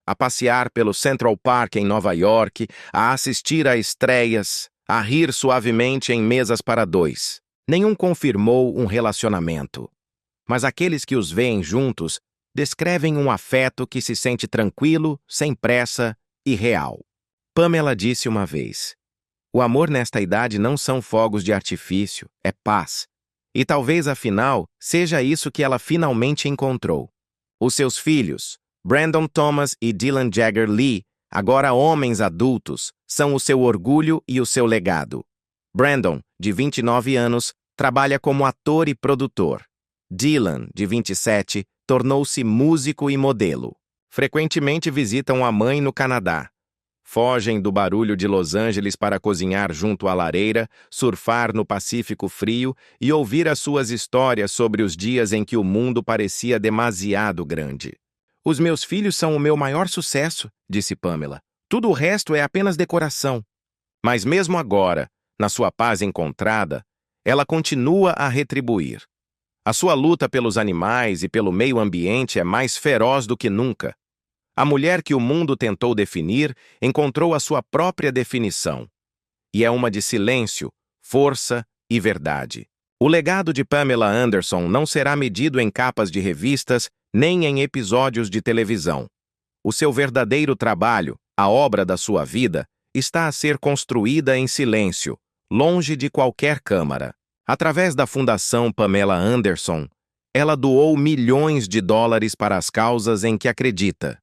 A passear pelo Central Park em Nova York, a assistir a estreias, a rir suavemente em mesas para dois. Nenhum confirmou um relacionamento. Mas aqueles que os veem juntos descrevem um afeto que se sente tranquilo, sem pressa e real. Pamela disse uma vez: "O amor nesta idade não são fogos de artifício, é paz." E talvez, afinal, seja isso que ela finalmente encontrou. Os seus filhos, Brandon Thomas e Dylan Jagger Lee, agora homens adultos, são o seu orgulho e o seu legado. Brandon, de 29 anos, trabalha como ator e produtor. Dylan, de 27, tornou-se músico e modelo. Frequentemente visitam a mãe no Canadá. Fogem do barulho de Los Angeles para cozinhar junto à lareira, surfar no Pacífico Frio e ouvir as suas histórias sobre os dias em que o mundo parecia demasiado grande. "Os meus filhos são o meu maior sucesso", disse Pamela. "Tudo o resto é apenas decoração." Mas mesmo agora, na sua paz encontrada, ela continua a retribuir. A sua luta pelos animais e pelo meio ambiente é mais feroz do que nunca. A mulher que o mundo tentou definir encontrou a sua própria definição. E é uma de silêncio, força e verdade. O legado de Pamela Anderson não será medido em capas de revistas nem em episódios de televisão. O seu verdadeiro trabalho, a obra da sua vida, está a ser construída em silêncio, longe de qualquer câmara. Através da Fundação Pamela Anderson, ela doou milhões de dólares para as causas em que acredita.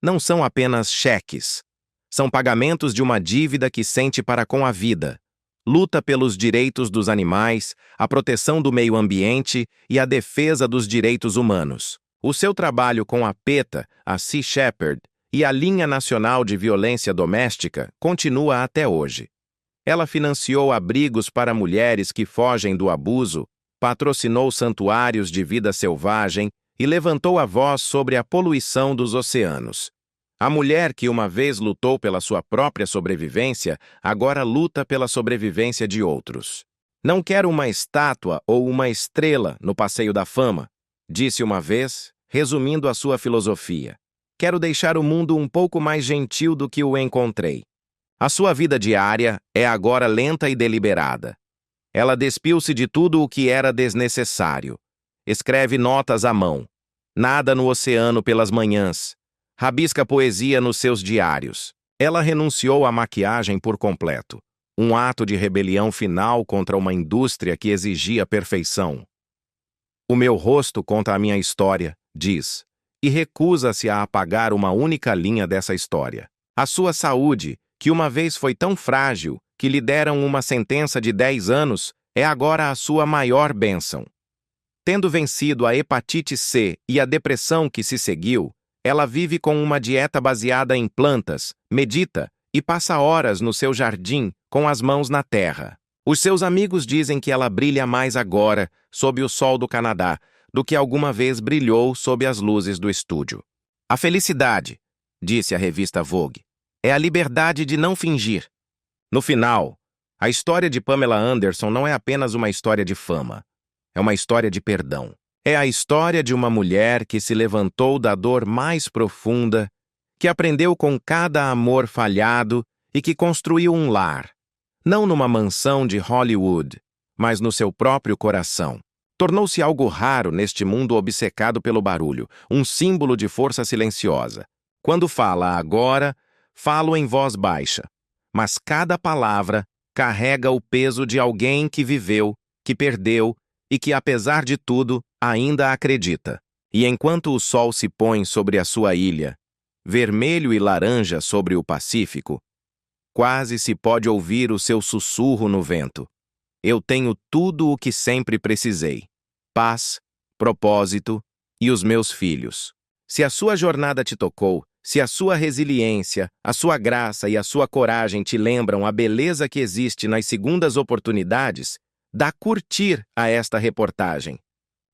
Não são apenas cheques. São pagamentos de uma dívida que sente para com a vida. Luta pelos direitos dos animais, a proteção do meio ambiente e a defesa dos direitos humanos. O seu trabalho com a PETA, a Sea Shepherd, e a linha nacional de violência doméstica continua até hoje. Ela financiou abrigos para mulheres que fogem do abuso, patrocinou santuários de vida selvagem e levantou a voz sobre a poluição dos oceanos. A mulher que uma vez lutou pela sua própria sobrevivência, agora luta pela sobrevivência de outros. Não quero uma estátua ou uma estrela no Passeio da Fama, disse uma vez, resumindo a sua filosofia. Quero deixar o mundo um pouco mais gentil do que o encontrei. A sua vida diária é agora lenta e deliberada. Ela despiu-se de tudo o que era desnecessário. Escreve notas à mão. Nada no oceano pelas manhãs. Rabisca poesia nos seus diários. Ela renunciou à maquiagem por completo. Um ato de rebelião final contra uma indústria que exigia perfeição. O meu rosto conta a minha história, diz, e recusa-se a apagar uma única linha dessa história. A sua saúde, que uma vez foi tão frágil que lhe deram uma sentença de 10 anos, é agora a sua maior bênção. Tendo vencido a hepatite C e a depressão que se seguiu, ela vive com uma dieta baseada em plantas, medita e passa horas no seu jardim com as mãos na terra. Os seus amigos dizem que ela brilha mais agora, sob o sol do Canadá, do que alguma vez brilhou sob as luzes do estúdio. A felicidade, disse a revista Vogue, é a liberdade de não fingir. No final, a história de Pamela Anderson não é apenas uma história de fama. É uma história de perdão. É a história de uma mulher que se levantou da dor mais profunda, que aprendeu com cada amor falhado e que construiu um lar, não numa mansão de Hollywood, mas no seu próprio coração. Tornou-se algo raro neste mundo obcecado pelo barulho, um símbolo de força silenciosa. Quando fala agora, falo em voz baixa, mas cada palavra carrega o peso de alguém que viveu, que perdeu e que, apesar de tudo, ainda acredita. E enquanto o sol se põe sobre a sua ilha, vermelho e laranja sobre o Pacífico, quase se pode ouvir o seu sussurro no vento. Eu tenho tudo o que sempre precisei: paz, propósito e os meus filhos. Se a sua jornada te tocou, se a sua resiliência, a sua graça e a sua coragem te lembram a beleza que existe nas segundas oportunidades, dá curtir a esta reportagem.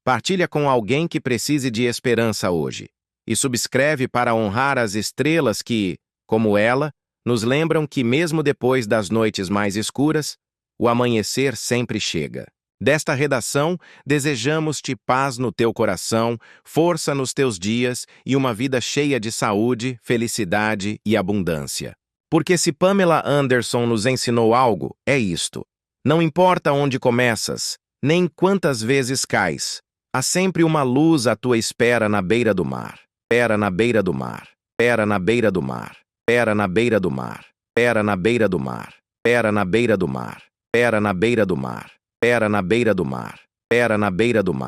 Partilha com alguém que precise de esperança hoje. E subscreve para honrar as estrelas que, como ela, nos lembram que mesmo depois das noites mais escuras, o amanhecer sempre chega. Desta redação, desejamos-te paz no teu coração, força nos teus dias e uma vida cheia de saúde, felicidade e abundância. Porque se Pamela Anderson nos ensinou algo, é isto. Não importa onde começas, nem quantas vezes cais, há sempre uma luz à tua espera na beira do mar. Espera na beira do mar. Espera na beira do mar. Espera na beira do mar. Espera na beira do mar. Espera na beira do mar. Espera na beira do mar. Espera na beira do mar. Espera na beira do mar.